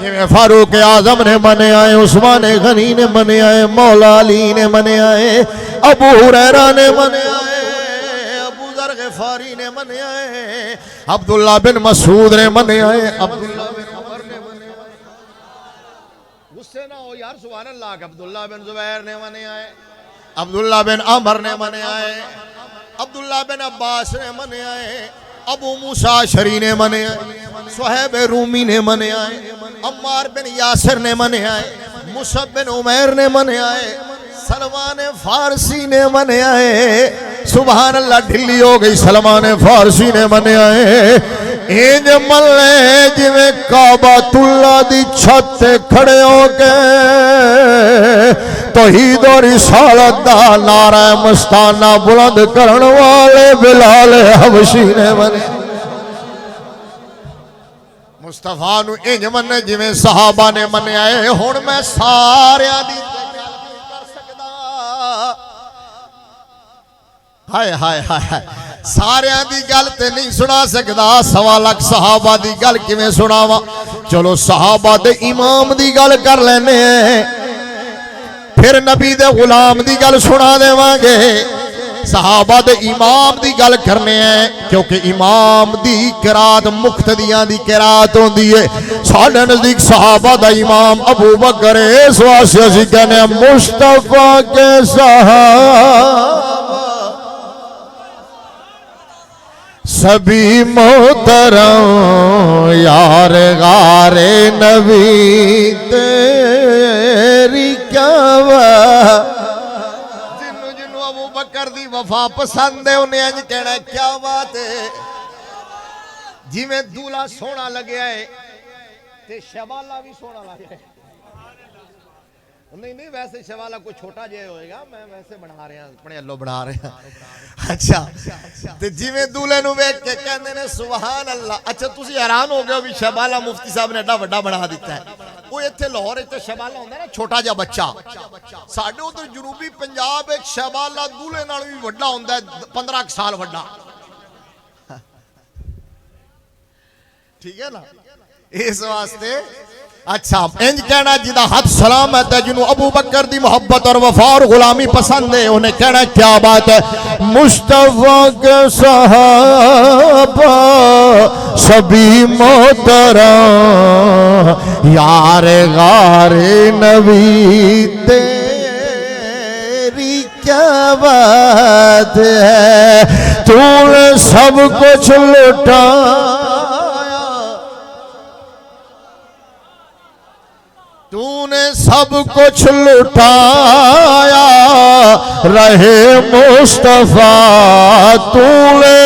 जिवें फारूक आजम ने मनिया है, उस्मान गनी ने मनिया है, मौला अली ने मनिया है, अबू हुरैरा ने मनिया है, अबू जर गिफारी ने मनिया है, अब्दुल्ला बिन मसूद ने मनिया है, अब्दुल्ला बिन उमर ने मनिया है। गुस्से ना हो यार, सुभान अल्लाह। अब्दुल्ला बिन जुबैर ने मनिया है, अब्दुल्ला बिन अमर ने मनिया है, अब्दुल्ला बिन अब्बास ने मनिया है, अबू मूसा शरी ने मनिया है, सुहैब रूमी ने मनिया है, अम्मार बिन यासिर ने मनिया है, मुसअब बिन उमैर ने मनिया है, सलमान फारसी ने मनिया है। सुभान अल्लाह, ढिल्ली हो गई। सलमान फारसी ने मनिया है। इंज मल्ले जिवें काबातुल्ला दी छत ते खड़े हो के तौहीद और रिसालत दा नारा मस्ताना बुलंद करन वाले बिलाल हबशी ने मनिया। मुस्तफा नू इंज मन्ने जिवें सहाबा ने मन्निया है। हुण मैं सारियां दी गल नहीं कर सकदा। हाय हाय हाय, सारियां दी गल ते नहीं सुना सकदा। 1.25 लाख सहाबा दी गल किवें सुनावा? चलो सहाबा दे इमाम दी गल कर लेने, फिर नबी दे गुलाम दी गल सुना देवांगे। सहाबा दे इमाम दी गल करने हैं, क्योंकि इमाम दी किरात मुक्तदियां दी किरात होंदी है। साडे नजदीक सहाबा दा इमाम अबू बकर है। इस वास्ते असीं कहने मुस्तफा के सहाबा सभी मोहतरम यार गारे नबी तेरी क्या जिन्नू जिन्नू अबू बकर दी वफा पसंद है उन्हें इंज कहना क्या बात है। जिवें दूल्हा सोना लगे है ते शबाला भी सोना लगे है। नहीं नहीं वैसे शवाला कोई छोटा जे होएगा, मैं वैसे बना रहे हैं अपने अल्लो बना रहे हैं। अच्छा ते जिवें दूल्हे नु वेख के कहंदे ने सुभान अल्लाह। अच्छा तुसी हैरान हो गए भी शबाला मुफ्ती साहब ने एडा बड़ा बना दिता है। वो इत्थे लाहौर इत्थे शबाला होंदा ना छोटा जा बच्चा, साडे उधर जनूबी पंजाब एक शबाला दूल्हे नाल भी बड़ा होंदा है 15 साल बड़ा। ठीक है ना, इस वास्ते अच्छा इंज कहना जिदा हाथ सलामत है जिन्हों अबू बकर दी मोहब्बत और वफा और गुलामी पसंद है उन्हें कहना क्या बात है। मुस्तफा के सहाबा सभी मोहतरम यार गारे नबी तेरी क्या बात है। तूने सब कुछ लुटा तूने सब कुछ लुटाया रहे मुस्तफा। तूने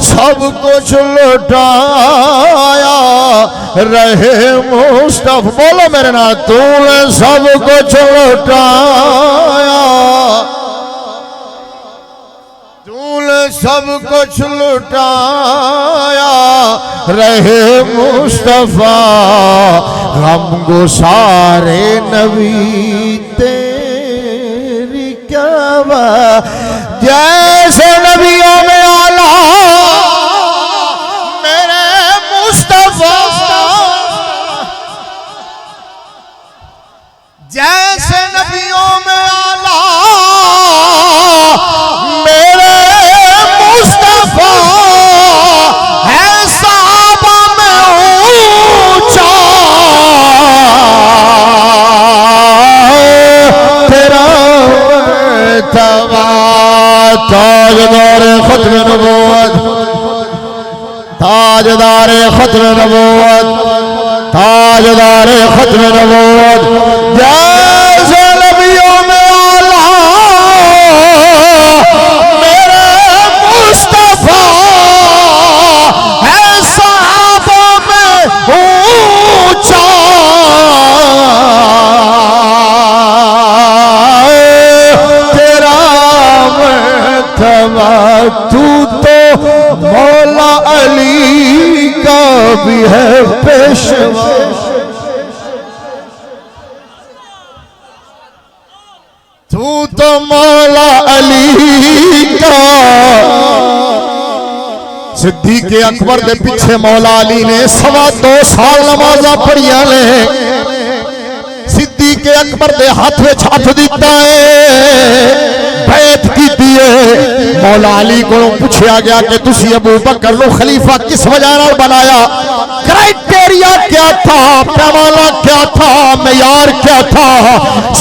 सब कुछ लुटाया रहे मुस्तफा। बोलो मेरे नाल, तूने सब कुछ लुटाया तूने सब कुछ लुटाया रहे मुस्तफा। गम गुसारे नबी तेरी क्या बात। जैसे नबियों में आला मेरे मुस्तफा, जैसे नबियों में आला मेरे मुस्तफा है साहबा में ऊंचा। तेरा ताजदार खत्म नबूवत, ताजदार खत्म नबूवत, ताजदार खत्म नबूवत। जैसे नबियों में आला मेरे मुस्तफा है साहबा में ऊंचा। तेरा मर्तबा तू तो मौला अली का भी है पेशवा। तू तो मौला अली का। सिद्दीक़ अकबर दे पीछे मौला अली ने 2.25 साल नमाजा पढ़िया ने। सिद्दीक़ अकबर दे हाथ में हाथ दिता है, बैत की है। मौला अली को पूछा गया कि तुसी अबू बकर को खलीफा किस वजह से बनाया, क्राइटेरिया क्या था, पैमाना क्या था, मेयार क्या था।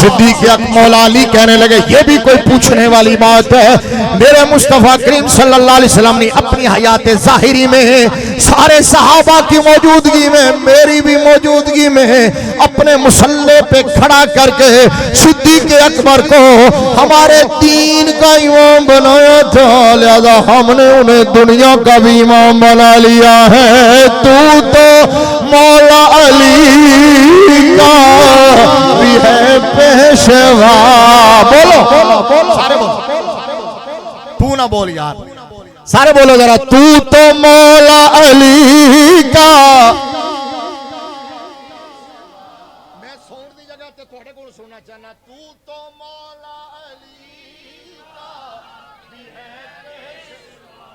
सिद्दीक़ मौला अली कहने लगे ये भी कोई पूछने वाली बात है। मेरे मुस्तफ़ा करीम सल्लल्लाहु अलैहि वसल्लम ने अपनी हयात ज़ाहिरी में सारे सहाबा की मौजूदगी में, मेरी भी मौजूदगी में अपने मुसल्ले पे खड़ा करके सिद्दीक़ अकबर को हमारे दीन का इमाम बनाया था, लिहाजा हमने उन्हें दुनिया का भी इमाम बना लिया है। तू तो मौला अली का भी है पेशवा। बोलो सारे बोलो, तू ना बोल यार, सारे बोलो जरा। तू तो मौला अली का। मैं सुन दी जगह ते थोड़े को सुनना चाहना। तू तो मौला अली का भी है पेशवा।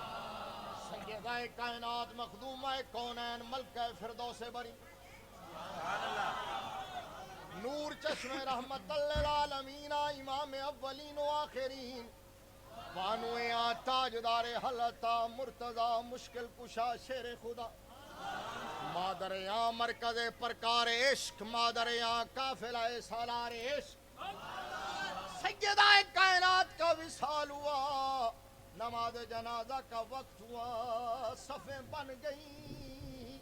सैयदा कायनात मखदूमा कौनैन मलका फिरदौस बरी नूर चश्मे रहमतल लिल आलमीन इमाम अव्वलीन व आखिरीन बानुए ताजदार हलता मुर्तजा मुश्किल कुशा शेर खुदा मादर या मरकज़ परकार इश्क मादर या काफिला सालार इश्क सैयदा कायनात का विसाल हुआ नमाज जनाजा का वक्त हुआ, सफ़ें बन गई।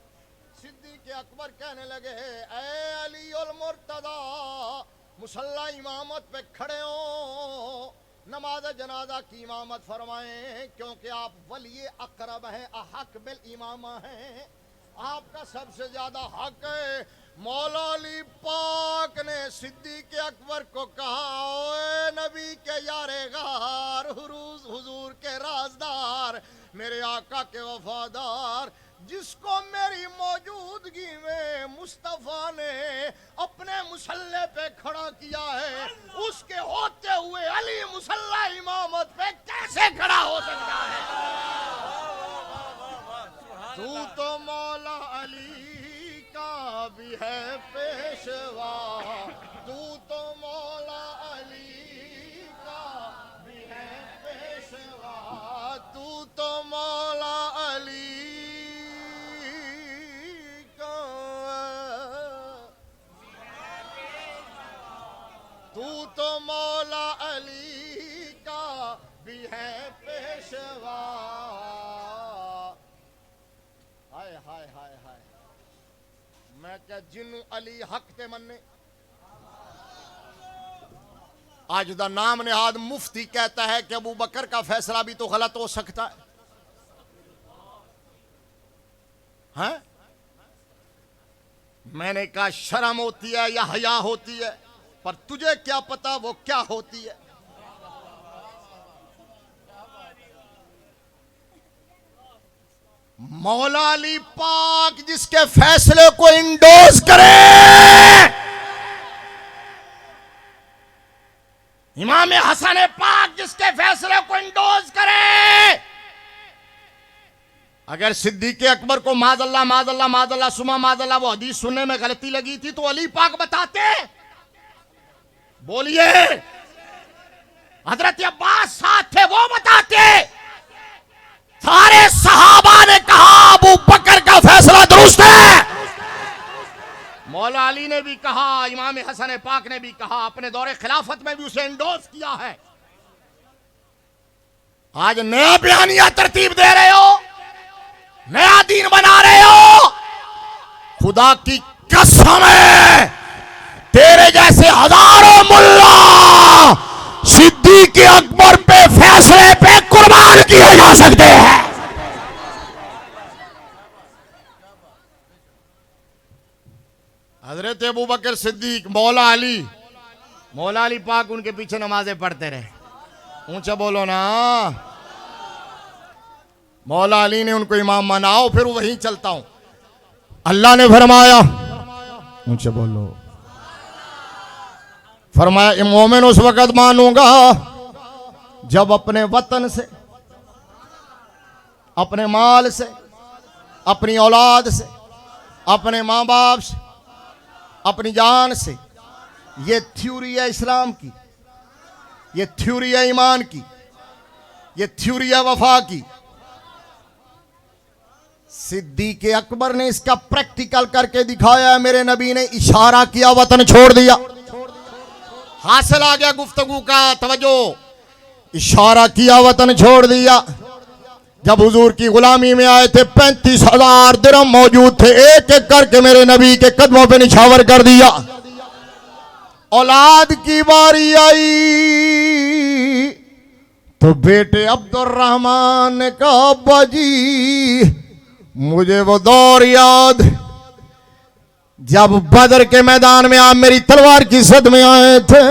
सिद्दीक़ अकबर कहने लगे, ए अली उल मुर्तदा, मुसल्ला इमामत पे खड़े हो, नमाज जनाजा की इमामत फरमाएं, क्योंकि आप वली अकरब हैं, अहक बिल इमामा हैं, आपका सबसे ज्यादा हक है। मौला अली पाक ने सिद्दीक़ अकबर को कहा, ओए नबी के यारे गार, हुजूर के राजदार, मेरे आका के वफादार, जिसको मेरी मौजूदगी में मुस्तफ़ा ने अपने मुसल्ले पे खड़ा किया है, उसके होते हुए अली मुसल्ला इमामत पे कैसे खड़ा हो सकता है? तू तो मौला अली का भी है पेशवा, तू तो मौला अली का भी है पेशवा, तू तो मौला अली का, तू तो मौला अली का भी है पेशवा। हाय हाय हाय हाय, मैं क्या जिन्नू अली हक ते मन्ने। आज दा नाम नेहाद मुफ्ती कहता है कि अबू बकर का फैसला भी तो गलत हो सकता है, हैं? मैंने कहा शर्म होती है या हया होती है, पर तुझे क्या पता वो क्या होती है। मौला अली पाक जिसके फैसले को इंडोर्स करे, इमाम हसन पाक जिसके फैसले को इंडोर्स करे, अगर सिद्दीक़ अकबर को माज़अल्लाह माज़अल्लाह माज़अल्लाह सुमा माज़अल्लाह वो हदीस सुनने में गलती लगी थी तो अली पाक बताते। बोलिए, हजरत अब्बास साथ थे, वो बताते। सारे सहाबा ने कहा अबू बकर का फैसला दुरुस्त है। मौला अली ने भी कहा, इमाम हसन पाक ने भी कहा, अपने दौरे खिलाफत में भी उसे इंडोर्स किया है। आज नया बयानिया तरतीब दे रहे हो, नया दीन बना रहे हो। खुदा की कसम है, तेरे जैसे हजारों मुल्ला सिद्दीक़ अकबर पे फैसले पे कुर्बान किए जा सकते हैं। हजरत अबू बकर सिद्दीक, मौला अली पाक उनके पीछे नमाजें पढ़ते रहे। ऊंचा बोलो ना। मौला अली ने उनको इमाम माना, फिर वहीं चलता हूं। अल्लाह ने फरमाया, ऊंचा बोलो, फरमाया मोमिन उस वक़्त मानूंगा जब अपने वतन से, अपने माल से, अपनी औलाद से, अपने माँ बाप से, अपनी जान से, ये थ्योरी है इस्लाम की, ये थ्योरी है ईमान की, ये थ्योरी है वफा की। सिद्दीक़ अकबर ने इसका प्रैक्टिकल करके दिखाया है। मेरे नबी ने इशारा किया, वतन छोड़ दिया। हासिल आ गया गुफ्तगू का, तवज्जो। इशारा किया, वतन छोड़ दिया। जब हुजूर की गुलामी में आए थे 35,000 दिरहम मौजूद थे, एक एक करके मेरे नबी के कदमों पे निछावर कर दिया। औलाद की बारी आई तो बेटे अब्दुर्रहमान ने कहा, अब्बा जी मुझे वो दौर याद जब बदर के मैदान में आप मेरी तलवार की सद में आए थे,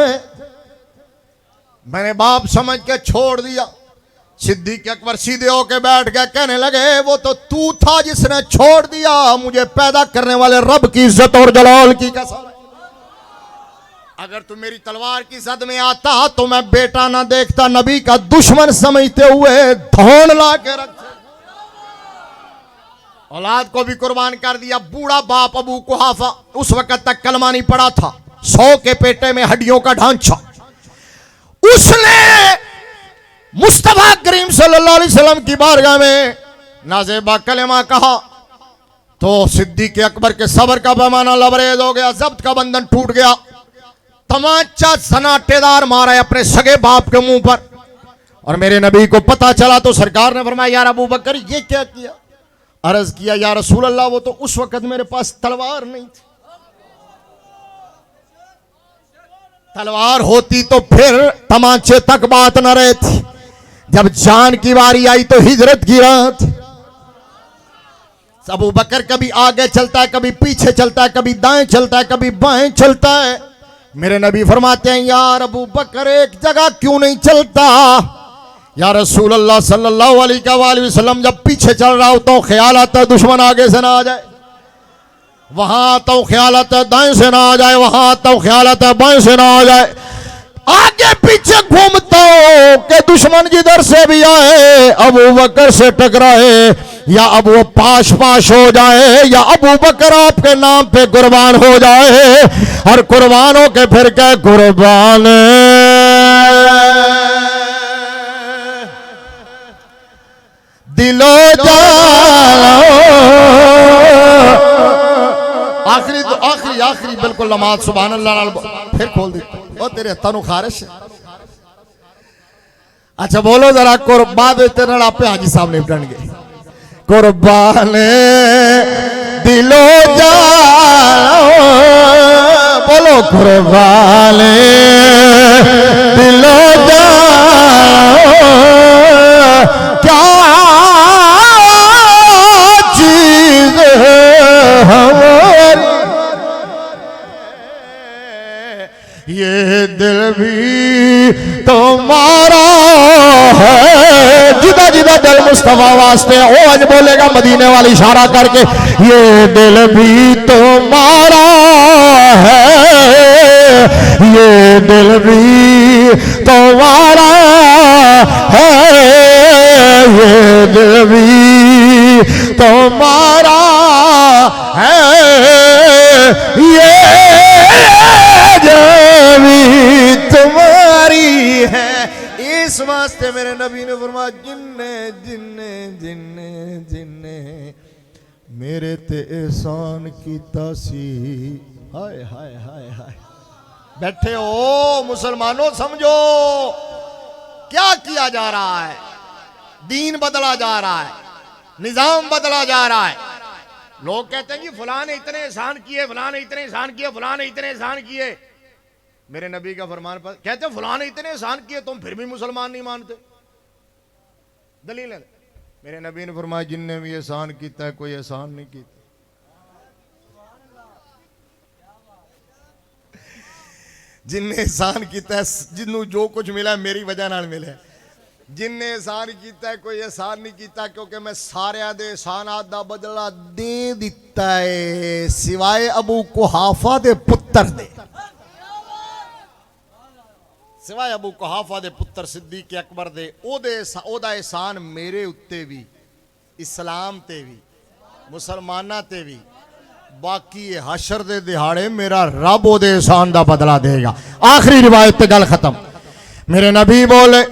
मैंने बाप समझ के छोड़ दिया। सिद्दीक़ अकबर सीधे होके बैठ गए, कहने लगे वो तो तू था जिसने छोड़ दिया, मुझे पैदा करने वाले रब की इज्जत और जलाल की कसम। अगर तू मेरी तलवार की सद में आता तो मैं बेटा ना देखता, नबी का दुश्मन समझते हुए धौन ला के रखते। औलाद को भी कुर्बान कर दिया। बूढ़ा बाप अबू कुहाफा उस वक्त तक कलमा नहीं पड़ा था, 100 के पेटे में हड्डियों का ढांचा। उसने मुस्तफा करीम सल्लल्लाहु अलैहि वसल्लम की बारगाह में नाज़ेबा कलमा कहा तो सिद्दीक़ अकबर के सब्र का पैमाना लबरेज हो गया, जब्त का बंधन टूट गया। तमाचा सनाटेदार मारा अपने सगे बाप के मुंह पर। और मेरे नबी को पता चला तो सरकार ने फरमाया यार अबू बकर ये क्या किया। अर्ज किया या रसूल अल्लाह वो तो उस वक्त मेरे पास तलवार नहीं थी, तलवार होती तो फिर तमाचे तक बात न रहती। जब जान की बारी आई तो हिजरत की रात। अबू बकर कभी आगे चलता है, कभी पीछे चलता है, कभी दाएं चलता है, कभी बाएं चलता है। मेरे नबी फरमाते हैं यार अबू बकर एक जगह क्यों नहीं चलता। या रसूल अल्लाह सल्लल्लाहु अलैहि वसल्लम जब पीछे चल रहा हो तो ख्याल आता है दुश्मन आगे से ना आ जाए, वहां आता हूं ख्याल आता है दाएं से ना आ जाए, वहां आता हूं ख्याल आता है बाएं से ना आ जाए। आगे पीछे घूमता हूं कि दुश्मन जिधर से भी आए अबू बकर से टकराए, या अब वो पाश पाश हो जाए, या अबू बकर आपके नाम पे कुर्बान हो जाए। और कुर्बान हो के फिर क्या कुर्बान दिलो आखिरी तो आखिरी बिल्कुल नमाज सुभान अल्लाह फिर खोल दी और तेरे हत्था खारिश। अच्छा बोलो जरा कुर्बान तेरे आपे हाजी साहब निपटन गए। कुर्बान दिलो जाओ बोलो कुर्बान दिलो जाओ क्या चीज हमारी ये दिल भी तुम्हारा है। जिदा जिदा दिल मुस्तफा वास्ते वो आज बोलेगा मदीने वाली इशारा करके ये दिल भी तुम्हारा है, ये दिल भी तुम्हारा है, ये दिल भी तुम्हारा है, ये भी तुम्हारी है। इस वास्ते मेरे नबी ने फरमाया जिन्ने जिन्ने जिन्ने जिन्ने मेरे ते एहसान कीता सी। हाय हाय हाय हाय। बैठे हो मुसलमानों समझो क्या किया जा रहा है। दीन बदला जा रहा है, निजाम बदला जा रहा है। लोग कहते हैं कि फलां ने इतने एहसान किए, फलां ने इतने एहसान किए, फलां ने इतने एहसान किए। मेरे नबी का फरमान पर कहते हैं फलां ने इतने एहसान किए तुम फिर भी मुसलमान नहीं मानते। दलील है। मेरे नबी ने फरमाया जिनने भी एहसान किया है कोई एहसान नहीं किया। जिनने एहसान किया है जिन्हों जो कुछ मिला मेरी वजह नाल मिले। जिनने एहसान किया है कोई एहसान नहीं किया क्योंकि मैं सारिया दे एहसानात दा बदला दे दिता है सिवाय अबू कुहाफा दे पुत्र दे। सिवाय अबू कुहाफा दे पुत्र सिद्दीक अकबर दे ओदा एहसान मेरे उत्ते भी, इस्लाम ते भी, मुसलमाना ते भी, बाकी हशर दे दिहाड़े मेरा रब ओदे एहसान दा बदला देगा। आखिरी रिवायत ते गल खत्म। मेरे नबी बोले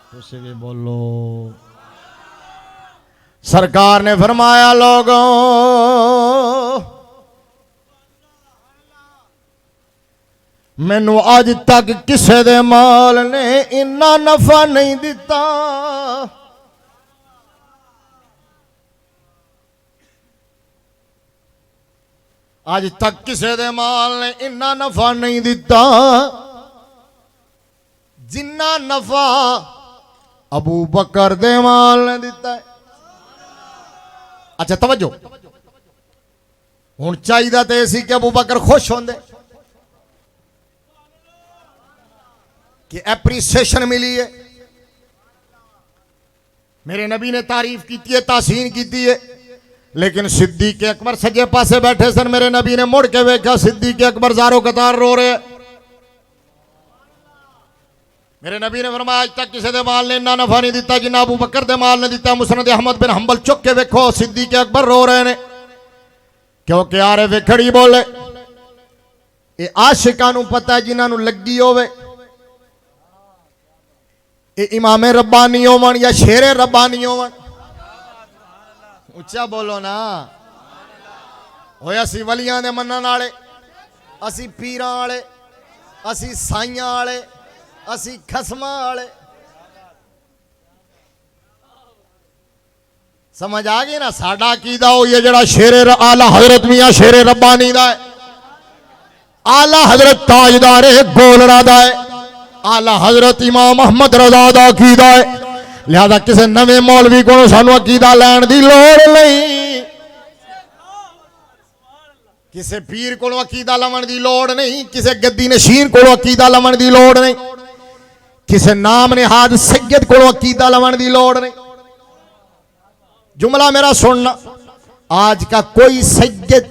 तुसी भी बोलो। सरकार ने फरमाया लोगों मैनू अज तक किसे दे माल ने इन्ना नफा नहीं दिता। अज तक किसे दे माल ने इन्ना नफा नहीं दिता जिन्ना नफा अबू बकर दे माल ने दिता है। अच्छा तवज्जो हुण चाहिदा ते सी कि अबू बकर खुश होंदे कि एप्रीसिएशन मिली है। मेरे नबी ने तारीफ की है, तासीन की है, लेकिन सिद्दीक अकबर सज्जे पासे बैठे सन। मेरे नबी ने मुड़ के वेखा सिद्दीक अकबर ज़ारो कतार रो रहे। मेरे नबी ने फरमाया आज तक किसी दे माल ने इन्ना नफा नहीं दिता जिन्ना अबू बकर दे माल ने दिता। मुसनद अहमद बिन हंबल चुक के वेखो सिद्दीक अकबर रो रहे ने क्योंकि यार वेखड़ी बोले ये आशिकां नूं पता है जिन्हां नूं लगी होवे इमामे रब्बानी होवन या शेरे रब्बानी होवन। उच्चा बोलो ना। होया सी वलियां दे मनन वाले, असी पीरां वाले, असी साइयां वाले, असी खसमा वाले। समझ आ गई ना? साडा अकीदा हो ये जड़ा शेरे आला हजरत मियां शेरे रब्बानी दा है, आला हजरत ताजदार गोलड़ा दा है, आला हजरत इमाम अहमद रजा दा अकीदा है। लिहाजा किसी नवे मौलवी को सानू अकीदा लैन दी लोड़ नहीं, किसी पीर को अकीदा लवन दी लोड़ नहीं, किसी गद्दी नशीन को अकीदा लवन दी लोड़ नहीं, किसी नाम निहाद सैयद को अकीदा लवन दी लोड़ नहीं। जुमला मेरा सुनना, आज का कोई सैयद,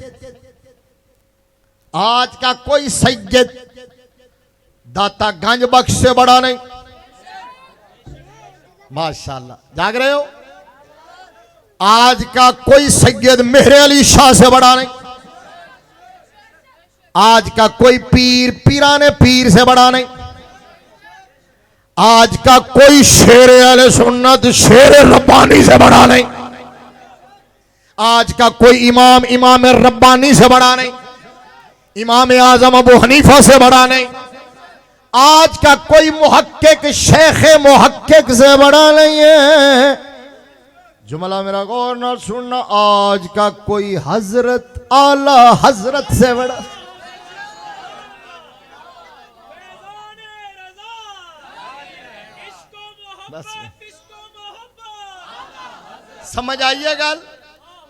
आज का कोई सैयद दाता गंज बख्श से बड़ा नहीं। माशाल्लाह, जाग रहे हो? आज का कोई सैयद मेहरे अली शाह से बड़ा नहीं, आज का कोई पीर पीराने पीर से बड़ा नहीं, आज का कोई शेरे अहले सुन्नत शेरे रब्बानी से बड़ा नहीं, आज का कोई इमाम इमाम रब्बानी से बड़ा नहीं, इमाम आजम अबू हनीफा से बड़ा नहीं, आज का कोई मुहक्किक शेख मुहक्किक से बड़ा नहीं है। जुमला मेरा गौर न सुनना, आज का कोई हजरत आला हजरत से बड़ा। बस समझ आइए गल,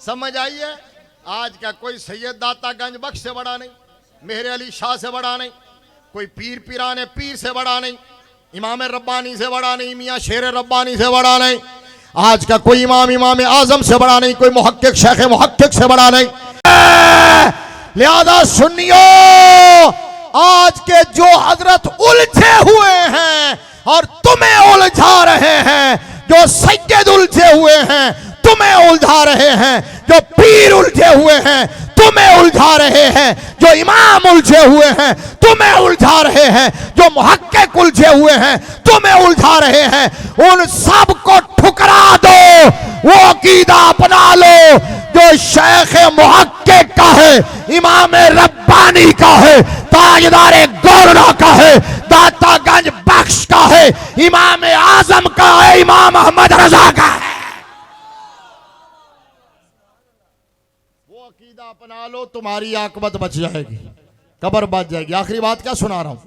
समझ आइए। आज का कोई सैयद दाता गंज बख्श से बड़ा नहीं, मेहरे अली शाह से बड़ा नहीं, कोई पीर पीराने पीर से बड़ा नहीं, इमाम रब्बानी से बड़ा नहीं, मियाँ शेर रब्बानी से बड़ा नहीं, आज का कोई इमाम इमाम आजम से बड़ा नहीं, कोई मुहक्किक शेख मुहक्किक से बड़ा नहीं। लिहाजा सुनियो, आज के जो हजरत उलझे हुए हैं और तुम्हें उलझा रहे हैं, जो सैयद उलझे हुए हैं तुम्हें उलझा रहे हैं, जो पीर उलझे हुए हैं तुम्हें उलझा रहे हैं, जो इमाम उलझे हुए हैं तुम्हें उलझा रहे हैं, जो मुहक्किक उलझे हुए हैं तुम्हें उलझा रहे हैं, उन सब को ठुकरा दो, वो अकीदा अपना लो जो शेख मुहक्किक का है, इमाम रब्बानी का है, ताजदार गौरडा का है, दाता गंज बख्श का है, इमाम आजम का है, इमाम अहमद रजा का है। वो अकीदा अपना लो, तुम्हारी आकबत बच जाएगी, कब्र बच जाएगी। आखिरी बात क्या सुना रहा हूं,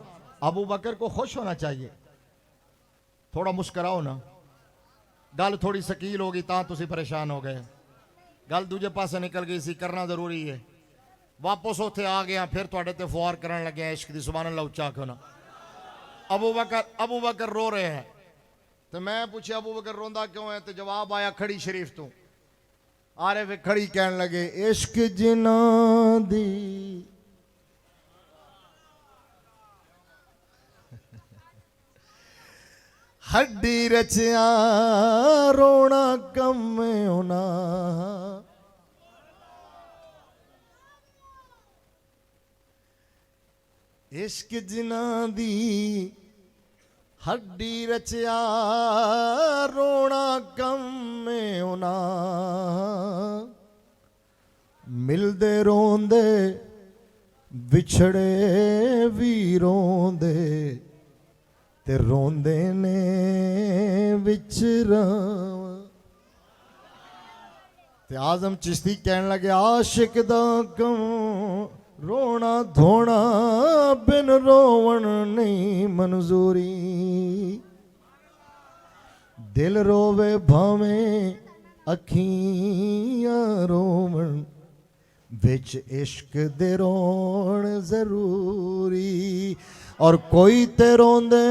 अबू बकर को खुश होना चाहिए, थोड़ा मुस्कुराओ ना, गल थोड़ी शकील होगी ता तुसी परेशान हो गए, गल दूजे पासे निकल गई सी, करना जरूरी है। वापस उथे आ गया, फिर थोड़े ते फुआर करन लगे इश्क दी, सुभान अल्लाह उच्चा आखो ना। अबू बकर रो रहे हैं, तो मैं पूछे अबू बकर रोंदा क्यों है, तो जवाब आया खड़ी शरीफ तो आरे वे खड़ी कहन लगे, इश्क जिना दी हड्डी रचिया रोना कम होना, इश्क जिना दी हड्डी रचिया रोना कम होना, मिलदे रोंदे विछड़े भी रोंदे, ते रोंदे ने विचरा। ते आजम चिश्ती कहन लगे, आशिक दा कम रोना धोना बिन रोवण नहीं मंजूरी, दिल रोवे भावें अखियां रोवण, बिच इश्क दे रोण जरूरी। और कोई ते रोंदे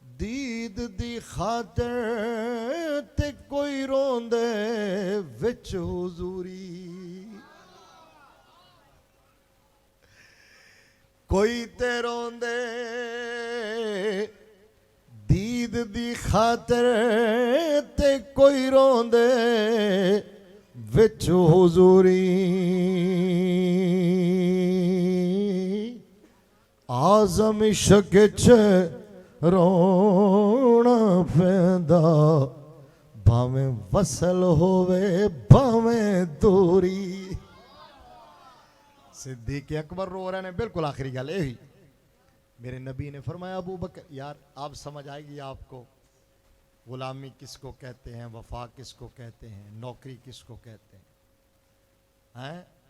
दीद दी खातर, ते कोई रोंदे विच हुजूरी, कोई ते रोंदे दीद दी खातर, ते कोई रोंदे विच हुजूरी। आज़म इश्क च रोना पैंदा, भावें वसल होवे भावें दूरी। सिद्दीक अकबर रो रहे हैं, बिल्कुल आखिरी गल यही। मेरे नबी ने फरमाया अबू बकर, यार आप समझ आएगी आपको गुलामी किसको कहते हैं, वफा किसको कहते हैं, नौकरी किसको कहते हैं।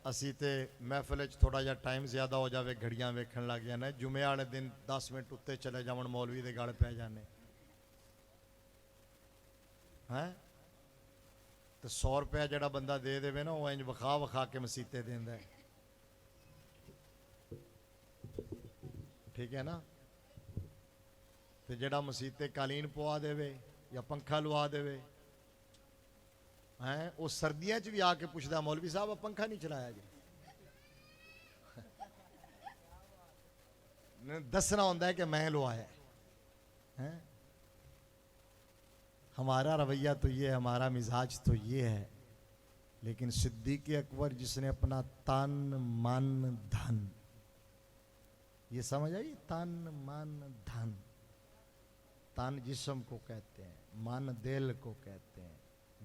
असी तो महफिल थोड़ा जा टाइम ज़्यादा हो जाए घड़ियां वेखण लग जाने, जुमे वाले दिन 10 मिनट उत्ते चले जावन मौलवी के गल पै जाने हैं। तो 100 रुपया जड़ा बंदा दे देवे ना, वो इंज विखा विखा के मसीते देंदा है, ठीक है ना। तो जड़ा मसीते कालीन पवा देवे या पंखा लुआ देवे हैं, वो सर्दियों च भी आके पूछता मौलवी साहब पंखा नहीं चलाया जी। दसना होता है कि मैं लुआया है। हमारा रवैया तो ये है, हमारा मिजाज तो ये है। लेकिन सिद्दीक अकबर जिसने अपना तन मन धन, ये समझ आई, तन मन धन, तन जिस्म को कहते हैं, मन दिल को कहते हैं,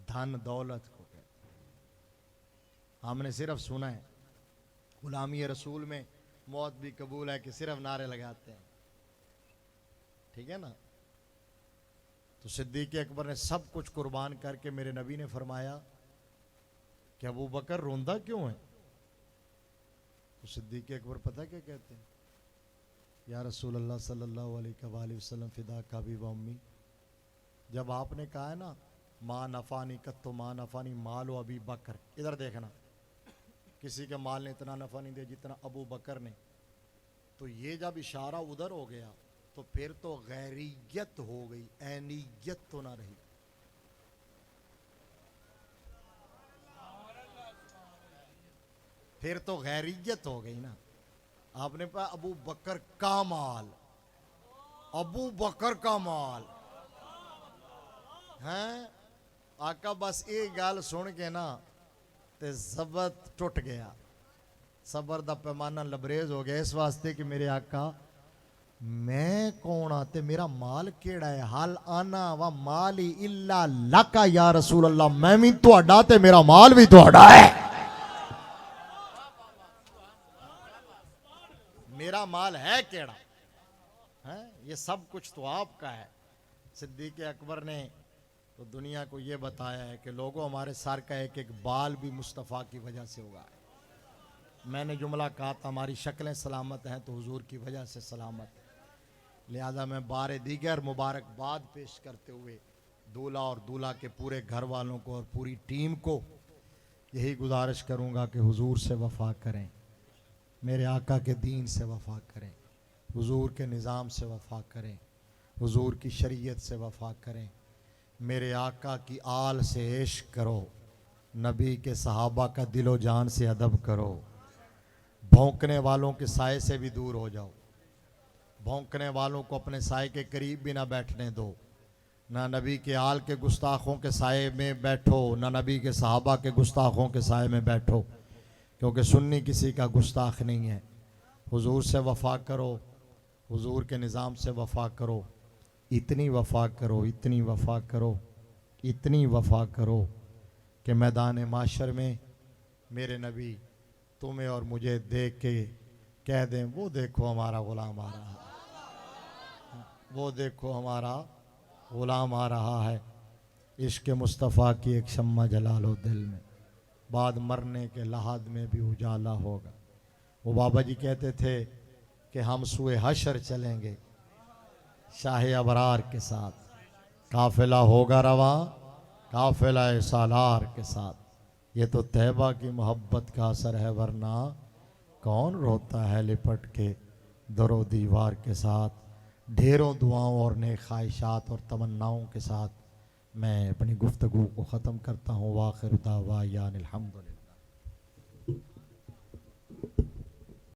धन दौलत को कहते हैं। हमने सिर्फ सुना है गुलामी रसूल में मौत भी कबूल है कि सिर्फ नारे लगाते हैं, ठीक है ना। तो सिद्दीक अकबर ने सब कुछ कुर्बान करके, मेरे नबी ने फरमाया कि अबू बकर रोंदा क्यों है। तो सिद्दीक अकबर पता क्या कहते हैं, या रसूल अल्लाह सल्लल्लाहु अलैहि वसल्लम फिदा का भी अम्मी, जब आपने कहा है ना माँ नफ़ानी कत्तो माँ नफ़ानी मालो अबी बकर, इधर देखना, किसी के माल ने इतना नफ़ा नहीं दिया जितना अबू बकर ने, तो ये जब इशारा उधर हो गया तो फिर तो गैरियत हो गई, ऐनियत तो ना रही। फिर तो गैरियत हो गई ना। आपने कहा अबू बकर का माल, अबू बकर का माल हैं। आका बस ये गल सुन के ना ते ज़बत टुट गया, सबर दा पैमाना लबरेज हो गया। इस वास्ते कि मेरे आका मैं कौन आ ते मेरा माल केड़ा है, हल आना व माल ही इल्ला लका या रसूल अल्लाह, मैं भी तुहाडा ते मेरा माल भी तुहाडा है। मेरा माल है केड़ा है, ये सब कुछ तो आपका है। सिद्दीक अकबर ने तो दुनिया को ये बताया है कि लोगों हमारे सर का एक एक बाल भी मुस्तफ़ा की वजह से हुआ है। मैंने जुमला कहा था हमारी शक्लें सलामत हैं तो हुजूर की वजह से सलामत है। लिहाजा मैं बारे दीगर मुबारकबाद पेश करते हुए दूल्हा और दूल्हा के पूरे घर वालों को और पूरी टीम को यही गुजारिश करूँगा कि हुजूर से वफ़ा करें, मेरे आका के दीन से वफ़ा करें, हुजूर के निज़ाम से वफ़ा करें, हुजूर की शरीयत से वफ़ा करें, मेरे आका की आल से इश्क करो, नबी के सहाबा का दिलो जान से अदब करो, भौंकने वालों के साए से भी दूर हो जाओ, भौंकने वालों को अपने साए के करीब भी ना बैठने दो, ना नबी के आल के गुस्ताखों के साए में बैठो, ना नबी के सहाबा के गुस्ताखों के साए में बैठो, क्योंकि सुन्नी किसी का गुस्ताख नहीं है। हुजूर से वफ़ा करो, हुजूर के निज़ाम से वफ़ा करो, इतनी वफ़ा करो, इतनी वफ़ा करो, इतनी वफ़ा करो कि मैदान माशर में मेरे नबी तुम्हें और मुझे देख के कह दें वो देखो हमारा ग़ुलाम आ रहा है, वो देखो हमारा ग़ुलाम आ रहा है। इश्क़ मुस्तफ़ा की एक शम्मा जला लो दिल में, बाद मरने के लहाद में भी उजाला होगा। वो बाबा जी कहते थे कि हम सुए हशर चलेंगे शाह अबरार के साथ, काफिला होगा रवा काफिला सालार के साथ। ये तो तैबा की मोहब्बत का असर है, वरना कौन रोता है लिपट के दरो दीवार के साथ। ढेरों दुआओं और नेक ख्वाहिशात और तमन्नाओं के साथ मैं अपनी गुफ्तगू को ख़त्म करता हूँ। वाखिर दावा यानिल हम्दुलिल्लाह।